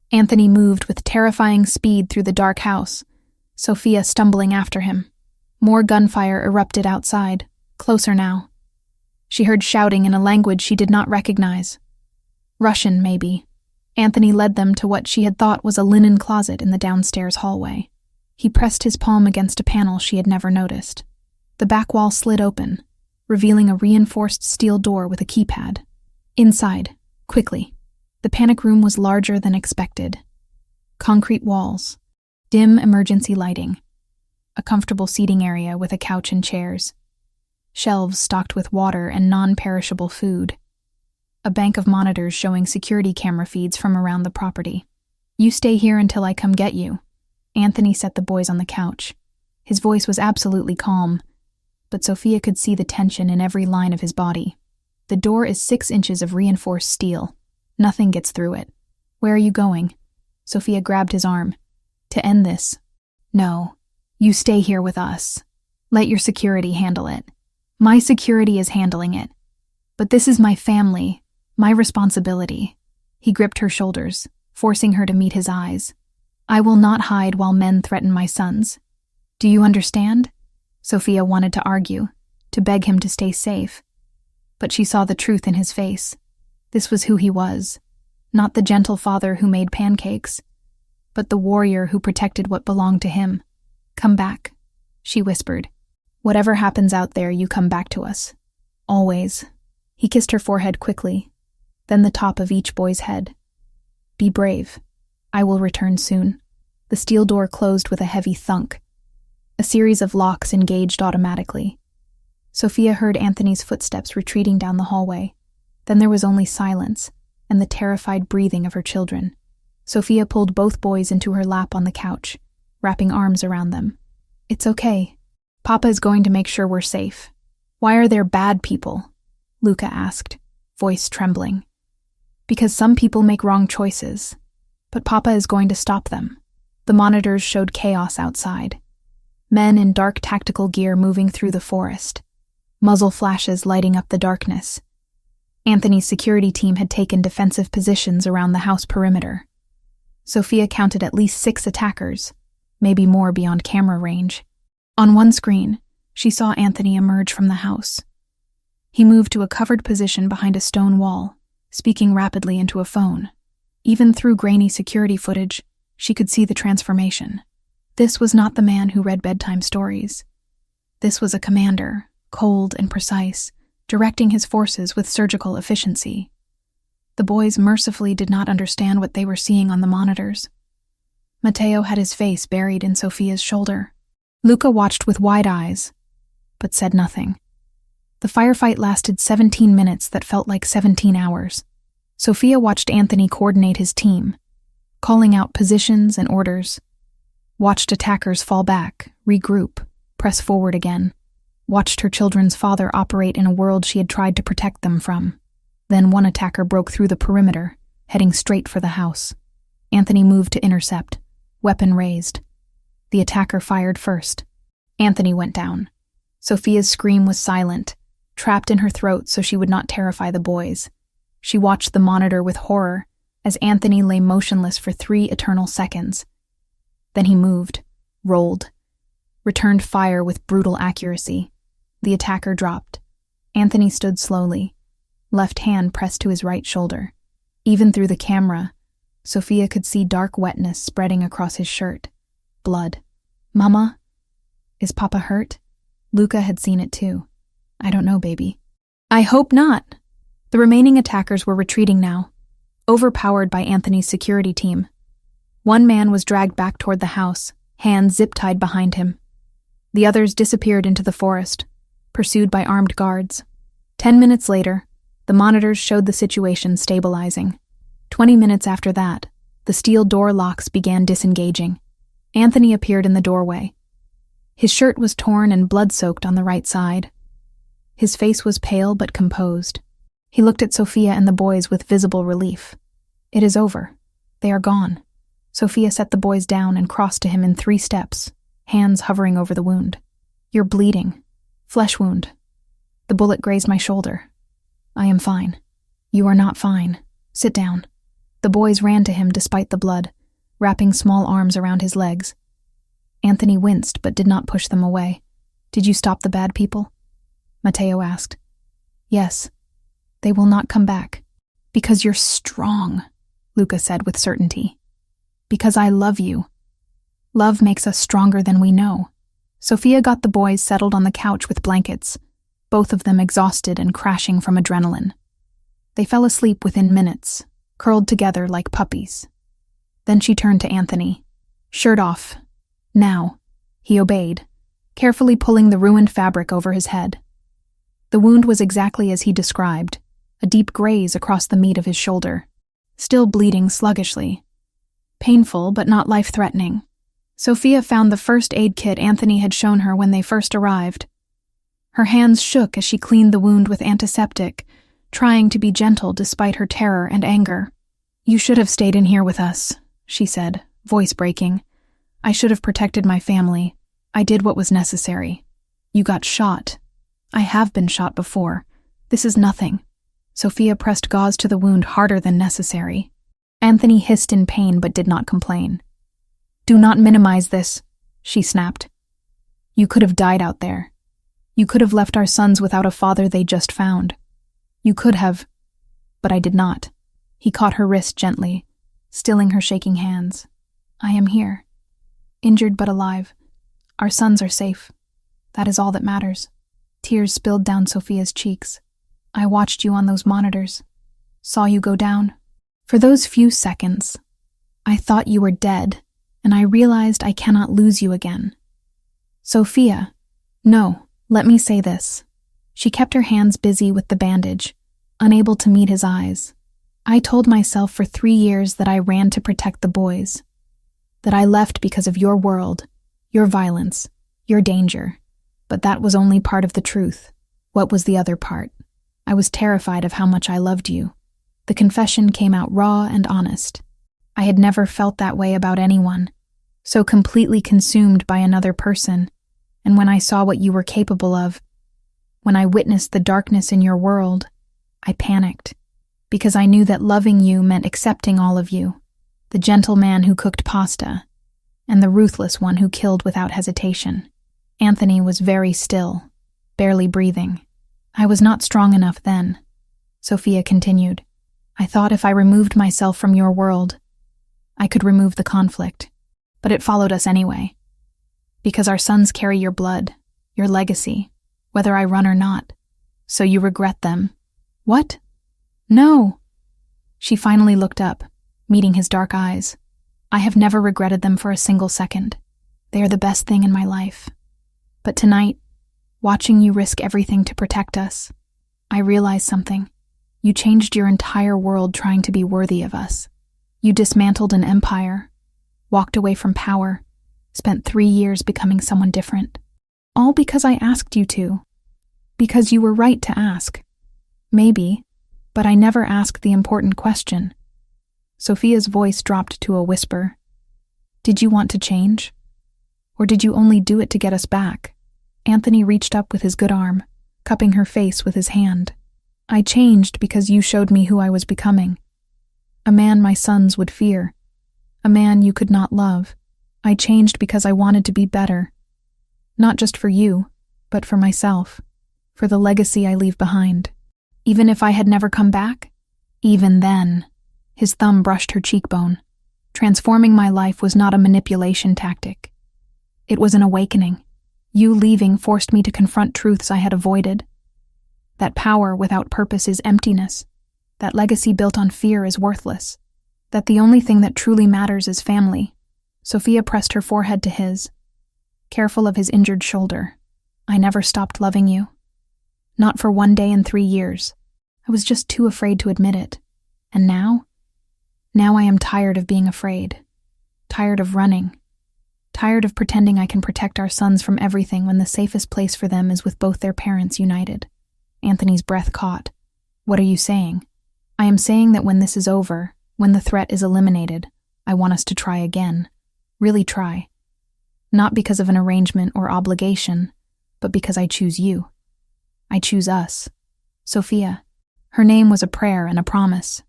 Anthony moved with terrifying speed through the dark house, Sofia stumbling after him. More gunfire erupted outside, closer now. She heard shouting in a language she did not recognize. Russian, maybe. Anthony led them to what she had thought was a linen closet in the downstairs hallway. He pressed his palm against a panel she had never noticed. The back wall slid open, revealing a reinforced steel door with a keypad. Inside, quickly. The panic room was larger than expected. Concrete walls, dim emergency lighting, a comfortable seating area with a couch and chairs, shelves stocked with water and non-perishable food, a bank of monitors showing security camera feeds from around the property. You stay here until I come get you. Anthony set the boys on the couch. His voice was absolutely calm, but Sofia could see the tension in every line of his body. The door is 6 inches of reinforced steel. Nothing gets through it. Where are you going? Sofia grabbed his arm. To end this. No. You stay here with us. Let your security handle it. My security is handling it. But this is my family, my responsibility. He gripped her shoulders, forcing her to meet his eyes. I will not hide while men threaten my sons. Do you understand? Sofia wanted to argue, to beg him to stay safe. But she saw the truth in his face. This was who he was, not the gentle father who made pancakes, but the warrior who protected what belonged to him. Come back, she whispered. Whatever happens out there, you come back to us. Always. He kissed her forehead quickly, then the top of each boy's head. Be brave. I will return soon. The steel door closed with a heavy thunk. A series of locks engaged automatically. Sofia heard Anthony's footsteps retreating down the hallway. Then there was only silence and the terrified breathing of her children. Sofia pulled both boys into her lap on the couch, wrapping arms around them. It's okay. Papa is going to make sure we're safe. Why are there bad people? Luca asked, voice trembling. Because some people make wrong choices, but Papa is going to stop them. The monitors showed chaos outside. Men in dark tactical gear moving through the forest. Muzzle flashes lighting up the darkness. Anthony's security team had taken defensive positions around the house perimeter. Sofia counted at least 6 attackers, maybe more beyond camera range. On one screen, she saw Anthony emerge from the house. He moved to a covered position behind a stone wall, speaking rapidly into a phone. Even through grainy security footage, she could see the transformation. This was not the man who read bedtime stories. This was a commander, cold and precise, directing his forces with surgical efficiency. The boys mercifully did not understand what they were seeing on the monitors. Matteo had his face buried in Sofia's shoulder. Luca watched with wide eyes, but said nothing. The firefight lasted 17 minutes that felt like 17 hours. Sofia watched Anthony coordinate his team, calling out positions and orders. Watched attackers fall back, regroup, press forward again. Watched her children's father operate in a world she had tried to protect them from. Then one attacker broke through the perimeter, heading straight for the house. Anthony moved to intercept, weapon raised. The attacker fired first. Anthony went down. Sofia's scream was silent, trapped in her throat so she would not terrify the boys. She watched the monitor with horror as Anthony lay motionless for 3 eternal seconds. Then he moved, rolled, returned fire with brutal accuracy. The attacker dropped. Anthony stood slowly, left hand pressed to his right shoulder. Even through the camera, Sofia could see dark wetness spreading across his shirt. Blood. "Mama? Is Papa hurt?" Luca had seen it too. "I don't know, baby." "I hope not." The remaining attackers were retreating now, overpowered by Anthony's security team. One man was dragged back toward the house, hands zip-tied behind him. The others disappeared into the forest, pursued by armed guards. 10 minutes later, the monitors showed the situation stabilizing. 20 minutes after that, the steel door locks began disengaging. Anthony appeared in the doorway. His shirt was torn and blood-soaked on the right side. His face was pale but composed. He looked at Sofia and the boys with visible relief. "It is over. They are gone." Sofia set the boys down and crossed to him in 3 steps, hands hovering over the wound. "You're bleeding. Flesh wound. The bullet grazed my shoulder. I am fine." "You are not fine. Sit down." The boys ran to him despite the blood, wrapping small arms around his legs. Anthony winced but did not push them away. "Did you stop the bad people?" Matteo asked. "Yes. They will not come back." "Because you're strong," Luca said with certainty. "Because I love you. Love makes us stronger than we know." Sofia got the boys settled on the couch with blankets, both of them exhausted and crashing from adrenaline. They fell asleep within minutes, curled together like puppies. Then she turned to Anthony. "Shirt off. Now." He obeyed, carefully pulling the ruined fabric over his head. The wound was exactly as he described, a deep graze across the meat of his shoulder, still bleeding sluggishly. Painful, but not life-threatening. Sofia found the first aid kit Anthony had shown her when they first arrived. Her hands shook as she cleaned the wound with antiseptic, trying to be gentle despite her terror and anger. "You should have stayed in here with us," she said, voice breaking. "I should have protected my family. I did what was necessary. You got shot. I have been shot before. This is nothing." Sofia pressed gauze to the wound harder than necessary. Anthony hissed in pain but did not complain. "Do not minimize this," she snapped. "You could have died out there. You could have left our sons without a father they just found. You could have, but I did not." He caught her wrist gently, stilling her shaking hands. "I am here, injured but alive. Our sons are safe. That is all that matters." Tears spilled down Sofia's cheeks. "I watched you on those monitors, saw you go down. For those few seconds, I thought you were dead, and I realized I cannot lose you again. Sofia, no, let me say this." She kept her hands busy with the bandage, unable to meet his eyes. "I told myself for 3 years that I ran to protect the boys, that I left because of your world, your violence, your danger. But that was only part of the truth. What was the other part? I was terrified of how much I loved you." The confession came out raw and honest. I had never felt that way about anyone, so completely consumed by another person. And when I saw what you were capable of, when I witnessed the darkness in your world, I panicked. Because I knew that loving you meant accepting all of you. The gentle man who cooked pasta, and the ruthless one who killed without hesitation. Anthony was very still, barely breathing. "I was not strong enough then," Sofia continued. "I thought if I removed myself from your world, I could remove the conflict. But it followed us anyway. Because our sons carry your blood, your legacy, whether I run or not. So you regret them." "What? No." She finally looked up, meeting his dark eyes. I have never regretted them for a single second. They are the best thing in my life. But tonight, watching you risk everything to protect us, I realized something. You changed your entire world trying to be worthy of us. You dismantled an empire, walked away from power, spent 3 years becoming someone different. All because I asked you to. Because you were right to ask. Maybe, but I never asked the important question. Sofia's voice dropped to a whisper. Did you want to change? Or did you only do it to get us back? Anthony reached up with his good arm, cupping her face with his hand. I changed because you showed me who I was becoming. A man my sons would fear. A man you could not love. I changed because I wanted to be better. Not just for you, but for myself. For the legacy I leave behind. Even if I had never come back? Even then. His thumb brushed her cheekbone. Transforming my life was not a manipulation tactic. It was an awakening. You leaving forced me to confront truths I had avoided. That power without purpose is emptiness. That legacy built on fear is worthless. That the only thing that truly matters is family. Sofia pressed her forehead to his, careful of his injured shoulder. I never stopped loving you. Not for 1 day in 3 years. I was just too afraid to admit it. And now? Now I am tired of being afraid. Tired of running. Tired of pretending I can protect our sons from everything when the safest place for them is with both their parents united. Anthony's breath caught. What are you saying? I am saying that when this is over, when the threat is eliminated, I want us to try again. Really try. Not because of an arrangement or obligation, but because I choose you. I choose us. Sofia. Her name was a prayer and a promise.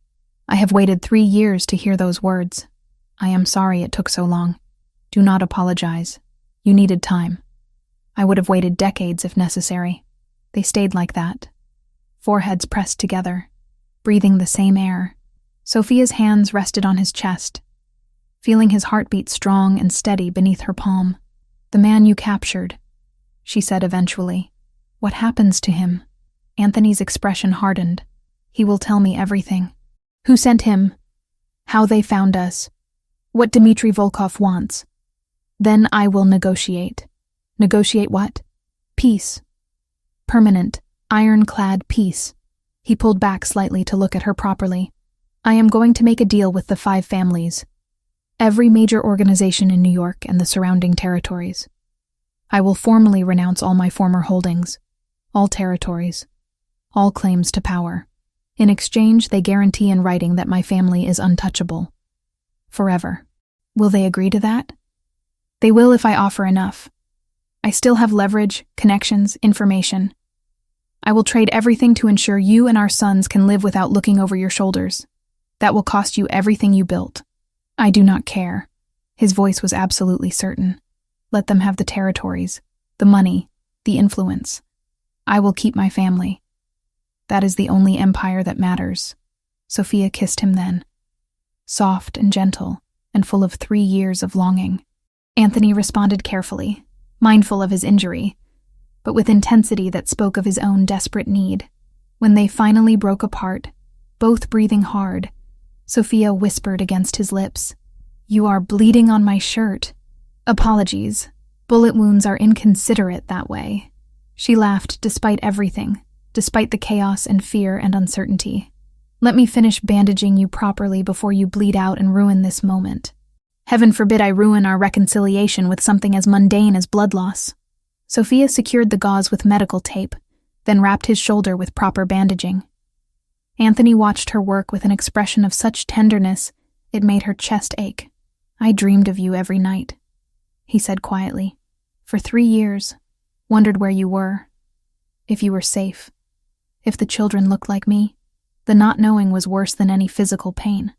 I have waited 3 years to hear those words. I am sorry it took so long. Do not apologize. You needed time. I would have waited decades if necessary. They stayed like that. Foreheads pressed together, breathing the same air. Sofia's hands rested on his chest, feeling his heartbeat strong and steady beneath her palm. The man you captured, she said eventually. What happens to him? Anthony's expression hardened. He will tell me everything. Who sent him? How they found us? What Dmitry Volkov wants? Then I will negotiate. Negotiate what? Peace. Permanent, ironclad peace. He pulled back slightly to look at her properly. I am going to make a deal with the 5 families. Every major organization in New York and the surrounding territories. I will formally renounce all my former holdings, all territories, all claims to power. In exchange, they guarantee in writing that my family is untouchable. Forever. Will they agree to that? They will if I offer enough. I still have leverage, connections, information. I will trade everything to ensure you and our sons can live without looking over your shoulders. That will cost you everything you built. I do not care. His voice was absolutely certain. Let them have the territories, the money, the influence. I will keep my family. That is the only empire that matters. Sofia kissed him then, soft and gentle, and full of 3 years of longing. Anthony responded carefully, mindful of his injury, but with intensity that spoke of his own desperate need. When they finally broke apart, both breathing hard, Sofia whispered against his lips, "You are bleeding on my shirt." Apologies. Bullet wounds are inconsiderate that way. She laughed despite everything, despite the chaos and fear and uncertainty. Let me finish bandaging you properly before you bleed out and ruin this moment. Heaven forbid I ruin our reconciliation with something as mundane as blood loss. Sofia secured the gauze with medical tape, then wrapped his shoulder with proper bandaging. Anthony watched her work with an expression of such tenderness it made her chest ache. I dreamed of you every night, he said quietly. For 3 years, wondered where you were, if you were safe, if the children looked like me. The not knowing was worse than any physical pain.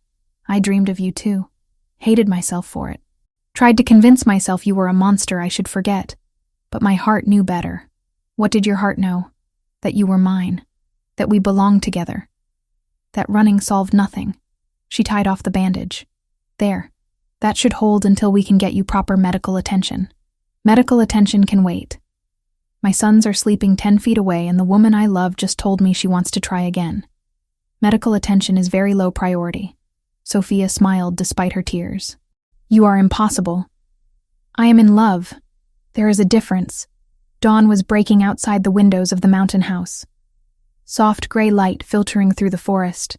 I dreamed of you too, hated myself for it. Tried to convince myself you were a monster I should forget, but my heart knew better. What did your heart know? That you were mine, that we belonged together, that running solved nothing. She tied off the bandage. There, that should hold until we can get you proper medical attention. Medical attention can wait. My sons are sleeping 10 feet away and the woman I love just told me she wants to try again. Medical attention is very low priority. Sofia smiled despite her tears. You are impossible. I am in love. There is a difference. Dawn was breaking outside the windows of the mountain house. Soft gray light filtering through the forest.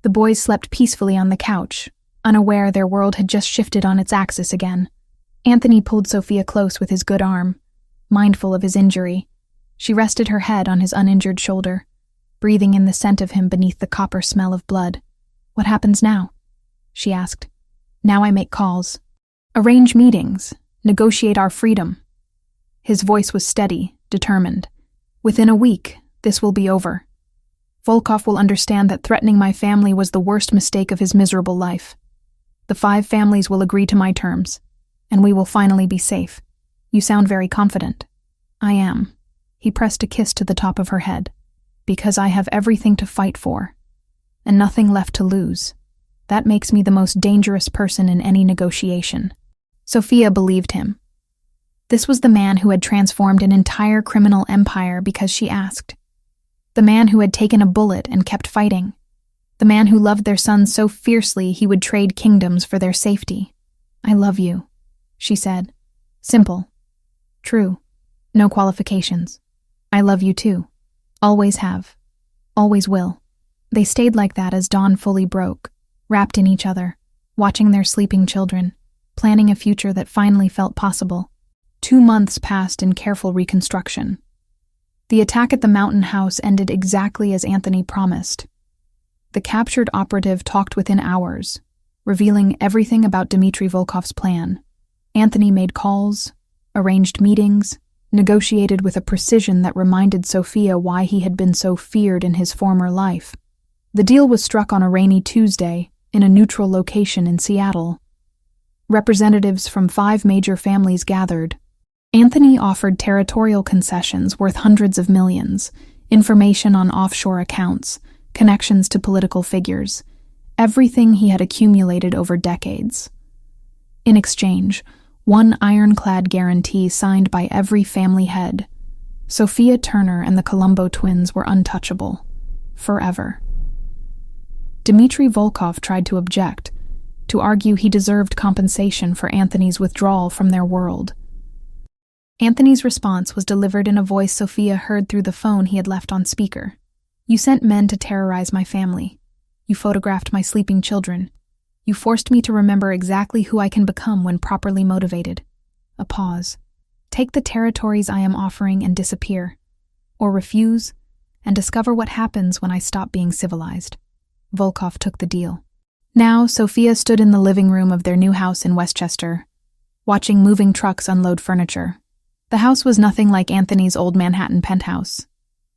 The boys slept peacefully on the couch, unaware their world had just shifted on its axis again. Anthony pulled Sofia close with his good arm, mindful of his injury. She rested her head on his uninjured shoulder, breathing in the scent of him beneath the copper smell of blood. What happens now? She asked. Now I make calls. Arrange meetings. Negotiate our freedom. His voice was steady, determined. Within a week, this will be over. Volkov will understand that threatening my family was the worst mistake of his miserable life. The 5 families will agree to my terms, and we will finally be safe. You sound very confident. I am. He pressed a kiss to the top of her head. Because I have everything to fight for, and nothing left to lose. That makes me the most dangerous person in any negotiation. Sofia believed him. This was the man who had transformed an entire criminal empire because she asked. The man who had taken a bullet and kept fighting. The man who loved their son so fiercely he would trade kingdoms for their safety. I love you, she said. Simple. True. No qualifications. I love you too. Always have. Always will. They stayed like that as dawn fully broke, wrapped in each other, watching their sleeping children, planning a future that finally felt possible. 2 months passed in careful reconstruction. The attack at the mountain house ended exactly as Anthony promised. The captured operative talked within hours, revealing everything about Dmitry Volkov's plan. Anthony made calls, arranged meetings, negotiated with a precision that reminded Sofia why he had been so feared in his former life. The deal was struck on a rainy Tuesday in a neutral location in Seattle. Representatives from 5 major families gathered. Anthony offered territorial concessions worth hundreds of millions, information on offshore accounts, connections to political figures, everything he had accumulated over decades. In exchange, one ironclad guarantee signed by every family head. Sofia Turner and the Colombo twins were untouchable. Forever. Dmitry Volkov tried to object, to argue he deserved compensation for Anthony's withdrawal from their world. Anthony's response was delivered in a voice Sofia heard through the phone he had left on speaker. You sent men to terrorize my family. You photographed my sleeping children. You forced me to remember exactly who I can become when properly motivated. A pause. Take the territories I am offering and disappear. Or refuse, and discover what happens when I stop being civilized. Volkov took the deal. Now, Sofia stood in the living room of their new house in Westchester, watching moving trucks unload furniture. The house was nothing like Anthony's old Manhattan penthouse.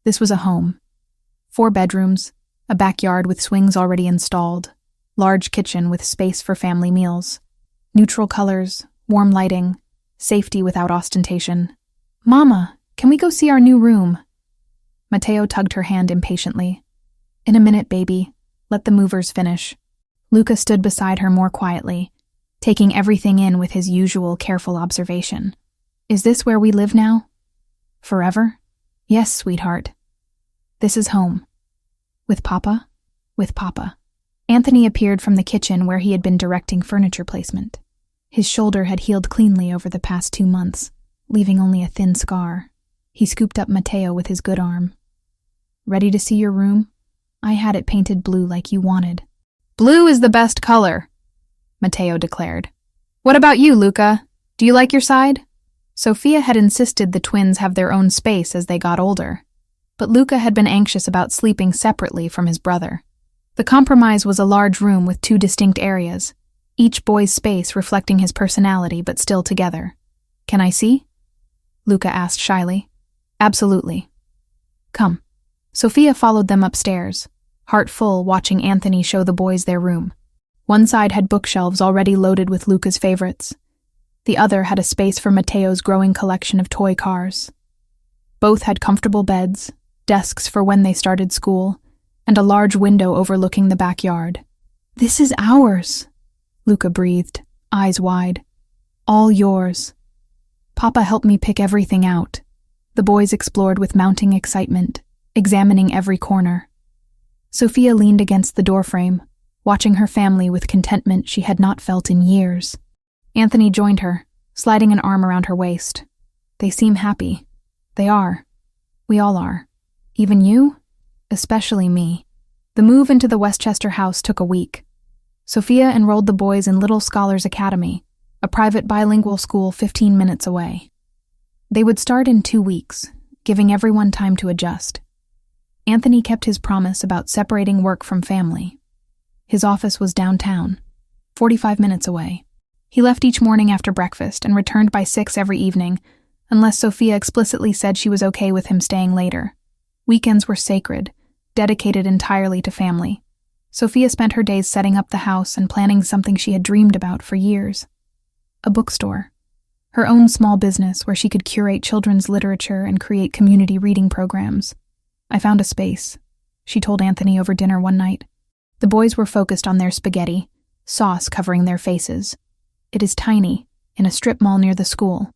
This was a home. 4 bedrooms, a backyard with swings already installed, large kitchen with space for family meals, neutral colors, warm lighting, safety without ostentation. Mama, can we go see our new room? Matteo tugged her hand impatiently. In a minute, baby. Let the movers finish. Luca stood beside her more quietly, taking everything in with his usual careful observation. Is this where we live now? Forever? Yes, sweetheart. This is home. With Papa? With Papa. Anthony appeared from the kitchen where he had been directing furniture placement. His shoulder had healed cleanly over the past 2 months, leaving only a thin scar. He scooped up Matteo with his good arm. Ready to see your room? I had it painted blue like you wanted. Blue is the best color, Matteo declared. What about you, Luca? Do you like your side? Sofia had insisted the twins have their own space as they got older, but Luca had been anxious about sleeping separately from his brother. The compromise was a large room with 2 distinct areas, each boy's space reflecting his personality but still together. Can I see? Luca asked shyly. Absolutely. Come. Sofia followed them upstairs, heart full watching Anthony show the boys their room. One side had bookshelves already loaded with Luca's favorites. The other had a space for Matteo's growing collection of toy cars. Both had comfortable beds, desks for when they started school, and a large window overlooking the backyard. This is ours, Luca breathed, eyes wide. All yours. Papa helped me pick everything out. The boys explored with mounting excitement, examining every corner. Sofia leaned against the doorframe, watching her family with contentment she had not felt in years. Anthony joined her, sliding an arm around her waist. They seem happy. They are. We all are. Even you? Especially me. The move into the Westchester house took a week. Sofia enrolled the boys in Little Scholars Academy, a private bilingual school 15 minutes away. They would start in 2 weeks, giving everyone time to adjust. Anthony kept his promise about separating work from family. His office was downtown, 45 minutes away. He left each morning after breakfast and returned by 6 every evening, unless Sofia explicitly said she was okay with him staying later. Weekends were sacred, dedicated entirely to family. Sofia spent her days setting up the house and planning something she had dreamed about for years. A bookstore. Her own small business where she could curate children's literature and create community reading programs. I found a space, she told Anthony over dinner one night. The boys were focused on their spaghetti, sauce covering their faces. It is tiny, in a strip mall near the school,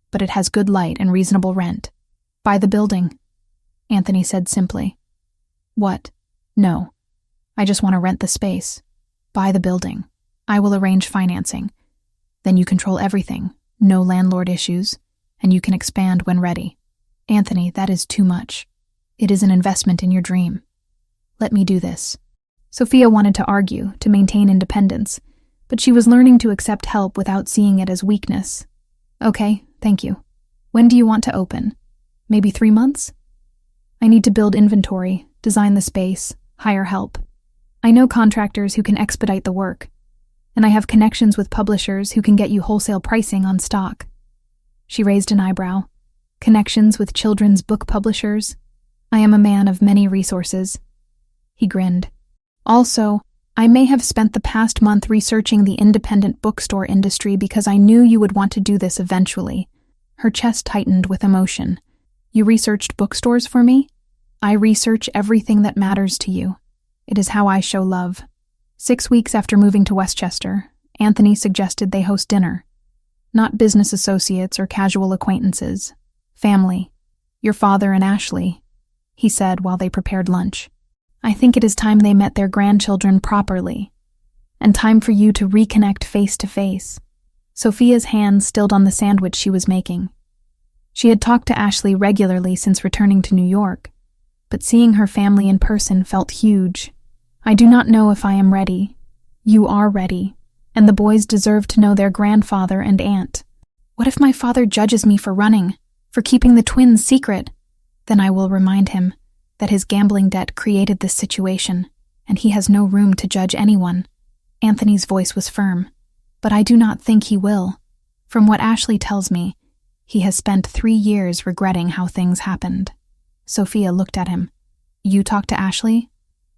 but it has good light and reasonable rent. Buy the building, Anthony said simply. What? No. I just want to rent the space. Buy the building. I will arrange financing. Then you control everything, no landlord issues, and you can expand when ready. Anthony, that is too much. It is an investment in your dream. Let me do this. Sofia wanted to argue, to maintain independence, but she was learning to accept help without seeing it as weakness. Okay, thank you. When do you want to open? Maybe 3 months? I need to build inventory, design the space, hire help. I know contractors who can expedite the work, and I have connections with publishers who can get you wholesale pricing on stock. She raised an eyebrow. Connections with children's book publishers? I am a man of many resources. He grinned. Also, I may have spent the past month researching the independent bookstore industry because I knew you would want to do this eventually. Her chest tightened with emotion. You researched bookstores for me? I research everything that matters to you. It is how I show love. 6 weeks after moving to Westchester, Anthony suggested they host dinner. Not business associates or casual acquaintances. Family. Your father and Ashley, he said while they prepared lunch. I think it is time they met their grandchildren properly. And time for you to reconnect face to face. Sofia's hands stilled on the sandwich she was making. She had talked to Ashley regularly since returning to New York, but seeing her family in person felt huge. I do not know if I am ready. You are ready, and the boys deserve to know their grandfather and aunt. What if my father judges me for running, for keeping the twins secret? Then I will remind him that his gambling debt created this situation, and he has no room to judge anyone. Anthony's voice was firm, but I do not think he will. From what Ashley tells me, he has spent 3 years regretting how things happened. Sofia looked at him. You talk to Ashley?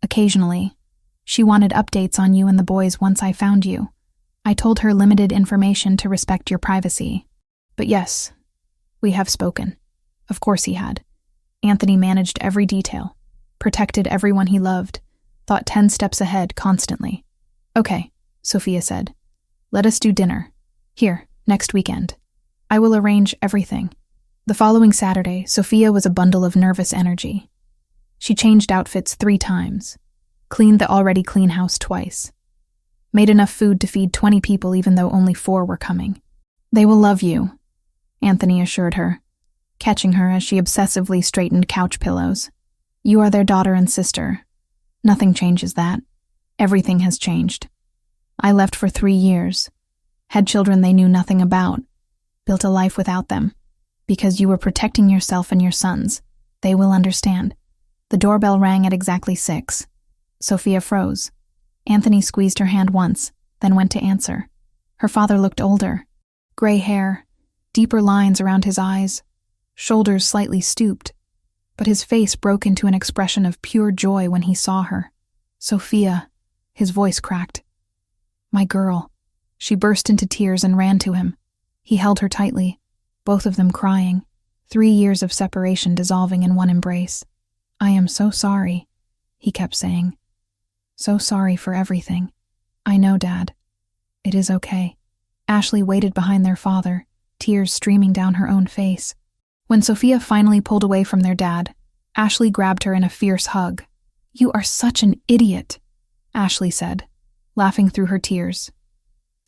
Occasionally. She wanted updates on you and the boys once I found you. I told her limited information to respect your privacy. But yes, we have spoken. Of course he had. Anthony managed every detail, protected everyone he loved, thought 10 steps ahead constantly. Okay, Sofia said. Let us do dinner. Here, next weekend. I will arrange everything. The following Saturday, Sofia was a bundle of nervous energy. She changed outfits 3 times, cleaned the already clean house twice, made enough food to feed 20 people even though only 4 were coming. They will love you, Anthony assured her, catching her as she obsessively straightened couch pillows. You are their daughter and sister. Nothing changes that. Everything has changed. I left for 3 years, had children they knew nothing about, built a life without them. Because you were protecting yourself and your sons. They will understand. The doorbell rang at exactly 6. Sofia froze. Anthony squeezed her hand once, then went to answer. Her father looked older. Gray hair, deeper lines around his eyes, shoulders slightly stooped, but his face broke into an expression of pure joy when he saw her. Sofia, his voice cracked. My girl. She burst into tears and ran to him. He held her tightly, both of them crying, 3 years of separation dissolving in one embrace. I am so sorry, he kept saying. So sorry for everything. I know, Dad. It is okay. Ashley waited behind their father, tears streaming down her own face. When Sofia finally pulled away from their dad, Ashley grabbed her in a fierce hug. You are such an idiot, Ashley said. laughing through her tears.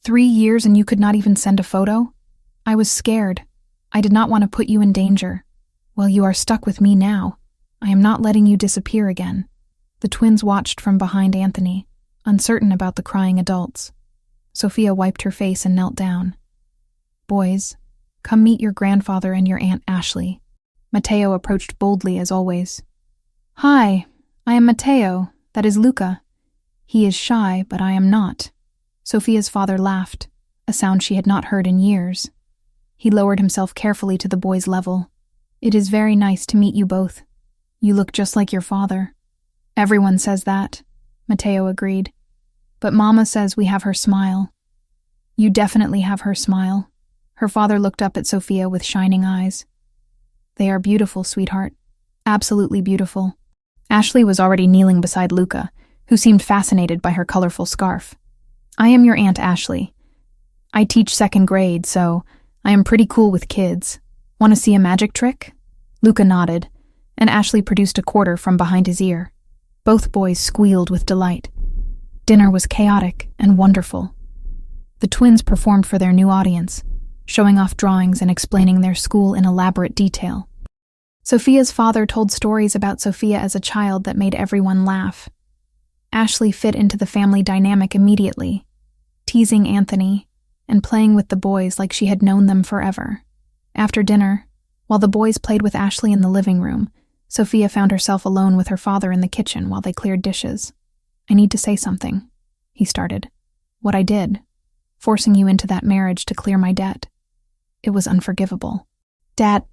3 years and you could not even send a photo? I was scared. I did not want to put you in danger. Well, you are stuck with me now. I am not letting you disappear again. The twins watched from behind Anthony, uncertain about the crying adults. Sofia wiped her face and knelt down. Boys, come meet your grandfather and your Aunt Ashley. Matteo approached boldly as always. Hi, I am Matteo. That is Luca. He is shy, but I am not. Sofia's father laughed, a sound she had not heard in years. He lowered himself carefully to the boy's level. It is very nice to meet you both. You look just like your father. Everyone says that, Matteo agreed. But Mama says we have her smile. You definitely have her smile. Her father looked up at Sofia with shining eyes. They are beautiful, sweetheart. Absolutely beautiful. Ashley was already kneeling beside Luca, who seemed fascinated by her colorful scarf. I am your Aunt Ashley. I teach 2nd grade, so I am pretty cool with kids. Want to see a magic trick? Luca nodded, and Ashley produced a quarter from behind his ear. Both boys squealed with delight. Dinner was chaotic and wonderful. The twins performed for their new audience, showing off drawings and explaining their school in elaborate detail. Sofia's father told stories about Sofia as a child that made everyone laugh. Ashley fit into the family dynamic immediately, teasing Anthony and playing with the boys like she had known them forever. After dinner, while the boys played with Ashley in the living room, Sofia found herself alone with her father in the kitchen while they cleared dishes. I need to say something, he started. What I did, forcing you into that marriage to clear my debt. It was unforgivable. Dad,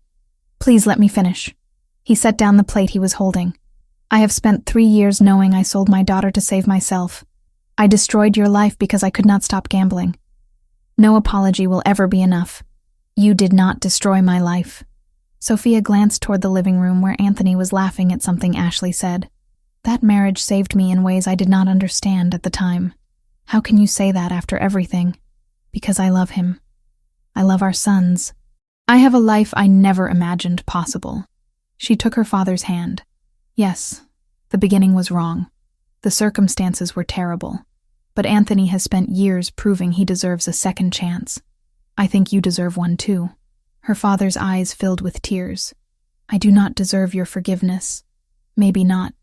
please let me finish. He set down the plate he was holding. I have spent 3 years knowing I sold my daughter to save myself. I destroyed your life because I could not stop gambling. No apology will ever be enough. You did not destroy my life. Sofia glanced toward the living room where Anthony was laughing at something Ashley said. That marriage saved me in ways I did not understand at the time. How can you say that after everything? Because I love him. I love our sons. I have a life I never imagined possible. She took her father's hand. Yes, the beginning was wrong. The circumstances were terrible. But Anthony has spent years proving he deserves a second chance. I think you deserve one too. Her father's eyes filled with tears. I do not deserve your forgiveness. Maybe not,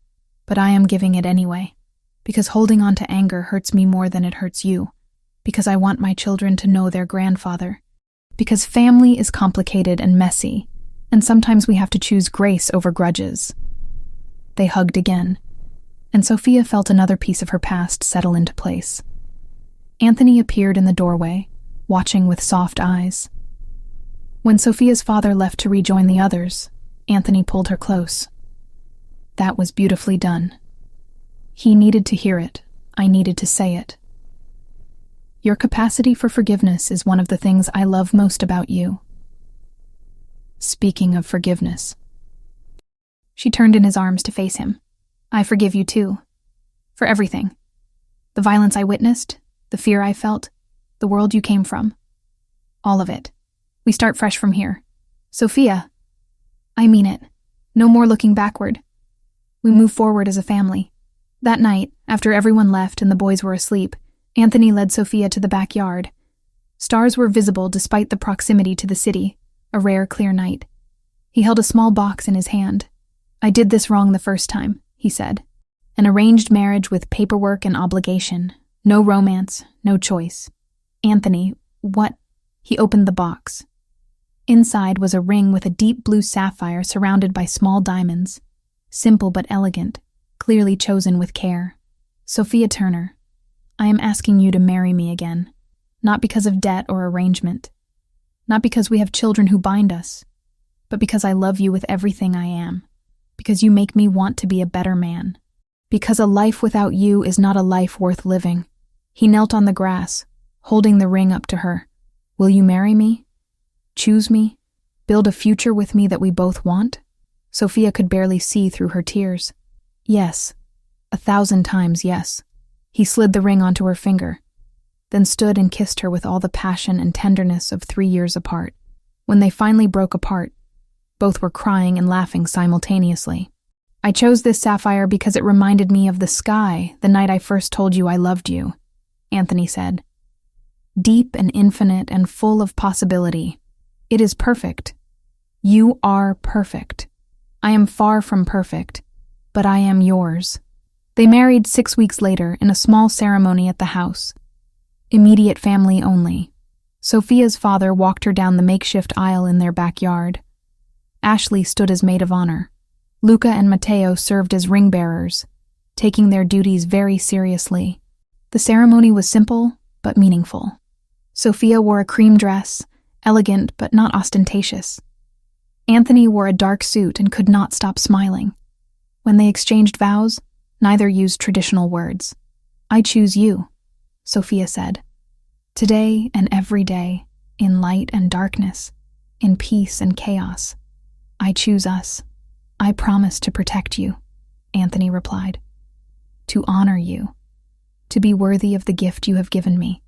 but I am giving it anyway. Because holding on to anger hurts me more than it hurts you. Because I want my children to know their grandfather. Because family is complicated and messy, and sometimes we have to choose grace over grudges. They hugged again, and Sofia felt another piece of her past settle into place. Anthony appeared in the doorway, watching with soft eyes. When Sofia's father left to rejoin the others, Anthony pulled her close. That was beautifully done. He needed to hear it. I needed to say it. Your capacity for forgiveness is one of the things I love most about you. Speaking of forgiveness. She turned in his arms to face him. I forgive you too. For everything. The violence I witnessed, the fear I felt, the world you came from. All of it. We start fresh from here. Sofia. I mean it. No more looking backward. We move forward as a family. That night, after everyone left and the boys were asleep, Anthony led Sofia to the backyard. Stars were visible despite the proximity to the city, a rare clear night. He held a small box in his hand. I did this wrong the first time, he said. An arranged marriage with paperwork and obligation. No romance, no choice. Anthony, what? He opened the box. Inside was a ring with a deep blue sapphire surrounded by small diamonds. Simple but elegant, clearly chosen with care. Sofia Turner. I am asking you to marry me again, not because of debt or arrangement, not because we have children who bind us, but because I love you with everything I am, because you make me want to be a better man, because a life without you is not a life worth living. He knelt on the grass, holding the ring up to her. Will you marry me? Choose me? Build a future with me that we both want? Sofia could barely see through her tears. Yes, 1,000 times yes. He slid the ring onto her finger, then stood and kissed her with all the passion and tenderness of 3 years apart. When they finally broke apart, both were crying and laughing simultaneously. I chose this sapphire because it reminded me of the sky the night I first told you I loved you. Anthony said. Deep and infinite and full of possibility. It is perfect. You are perfect. I am far from perfect, but I am yours. They married 6 weeks later in a small ceremony at the house. Immediate family only. Sofia's father walked her down the makeshift aisle in their backyard. Ashley stood as maid of honor. Luca and Matteo served as ring bearers, taking their duties very seriously. The ceremony was simple but meaningful. Sofia wore a cream dress, elegant but not ostentatious. Anthony wore a dark suit and could not stop smiling. When they exchanged vows, neither used traditional words. I choose you, Sofia said. Today and every day, in light and darkness, in peace and chaos. I choose us. I promise to protect you, Anthony replied. To honor you. To be worthy of the gift you have given me.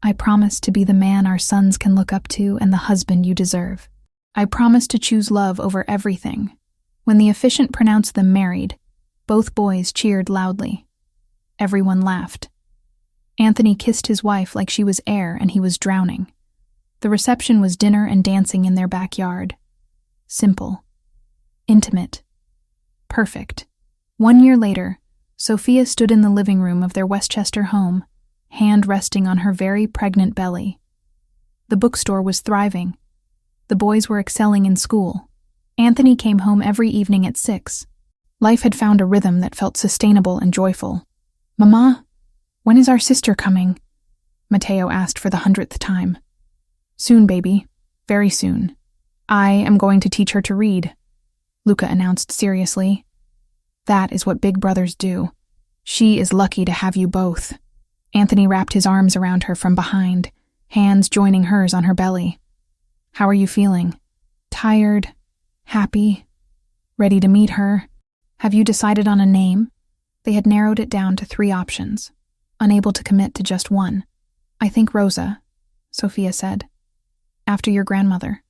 I promise to be the man our sons can look up to and the husband you deserve. I promise to choose love over everything. When the officiant pronounced them married, both boys cheered loudly. Everyone laughed. Anthony kissed his wife like she was air and he was drowning. The reception was dinner and dancing in their backyard. Simple. Intimate. Perfect. 1 year later, Sofia stood in the living room of their Westchester home, hand resting on her very pregnant belly. The bookstore was thriving. The boys were excelling in school. Anthony came home every evening at 6. Life had found a rhythm that felt sustainable and joyful. Mama, when is our sister coming? Matteo asked for the 100th time. Soon, baby. Very soon. I am going to teach her to read, Luca announced seriously. That is what big brothers do. She is lucky to have you both. Anthony wrapped his arms around her from behind, hands joining hers on her belly. How are you feeling? Tired? Happy? Ready to meet her? Have you decided on a name? They had narrowed it down to 3 options, unable to commit to just one. I think Rosa, Sofia said. After your grandmother.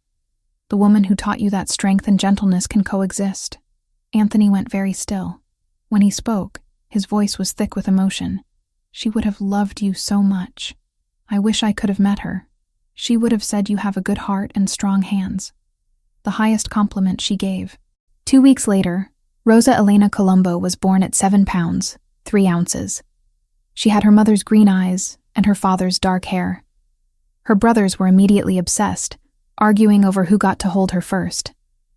The woman who taught you that strength and gentleness can coexist. Anthony went very still. When he spoke, his voice was thick with emotion. She would have loved you so much. I wish I could have met her. She would have said you have a good heart and strong hands. The highest compliment she gave. 2 weeks later, Rosa Elena Colombo was born at 7 pounds, 3 ounces. She had her mother's green eyes and her father's dark hair. Her brothers were immediately obsessed, arguing over who got to hold her first.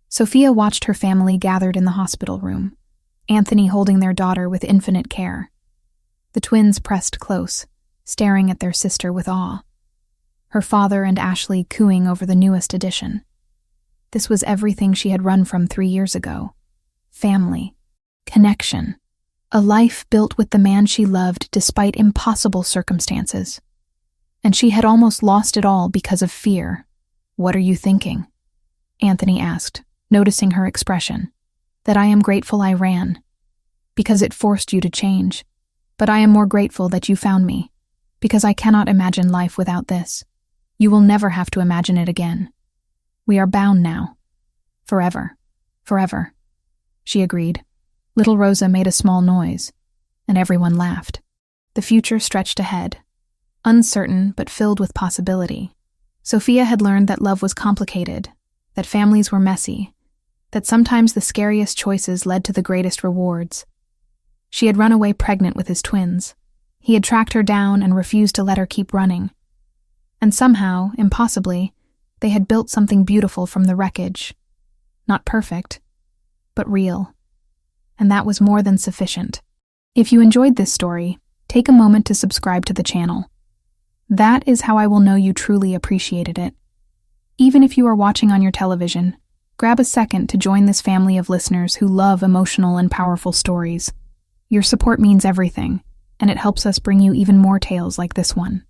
Sofia watched her family gathered in the hospital room, Anthony holding their daughter with infinite care. The twins pressed close, staring at their sister with awe. Her father and Ashley cooing over the newest addition. This was everything she had run from 3 years ago. Family. Connection. A life built with the man she loved despite impossible circumstances. And she had almost lost it all because of fear. What are you thinking? Anthony asked, noticing her expression. That I am grateful I ran. Because it forced you to change. But I am more grateful that you found me. Because I cannot imagine life without this. You will never have to imagine it again. We are bound now. Forever. Forever. She agreed. Little Rosa made a small noise, and everyone laughed. The future stretched ahead. Uncertain, but filled with possibility. Sofia had learned that love was complicated, that families were messy, that sometimes the scariest choices led to the greatest rewards. She had run away pregnant with his twins. He had tracked her down and refused to let her keep running. And somehow, impossibly, they had built something beautiful from the wreckage. Not perfect, but real. And that was more than sufficient. If you enjoyed this story, take a moment to subscribe to the channel. That is how I will know you truly appreciated it. Even if you are watching on your television, grab a second to join this family of listeners who love emotional and powerful stories. Your support means everything, and it helps us bring you even more tales like this one.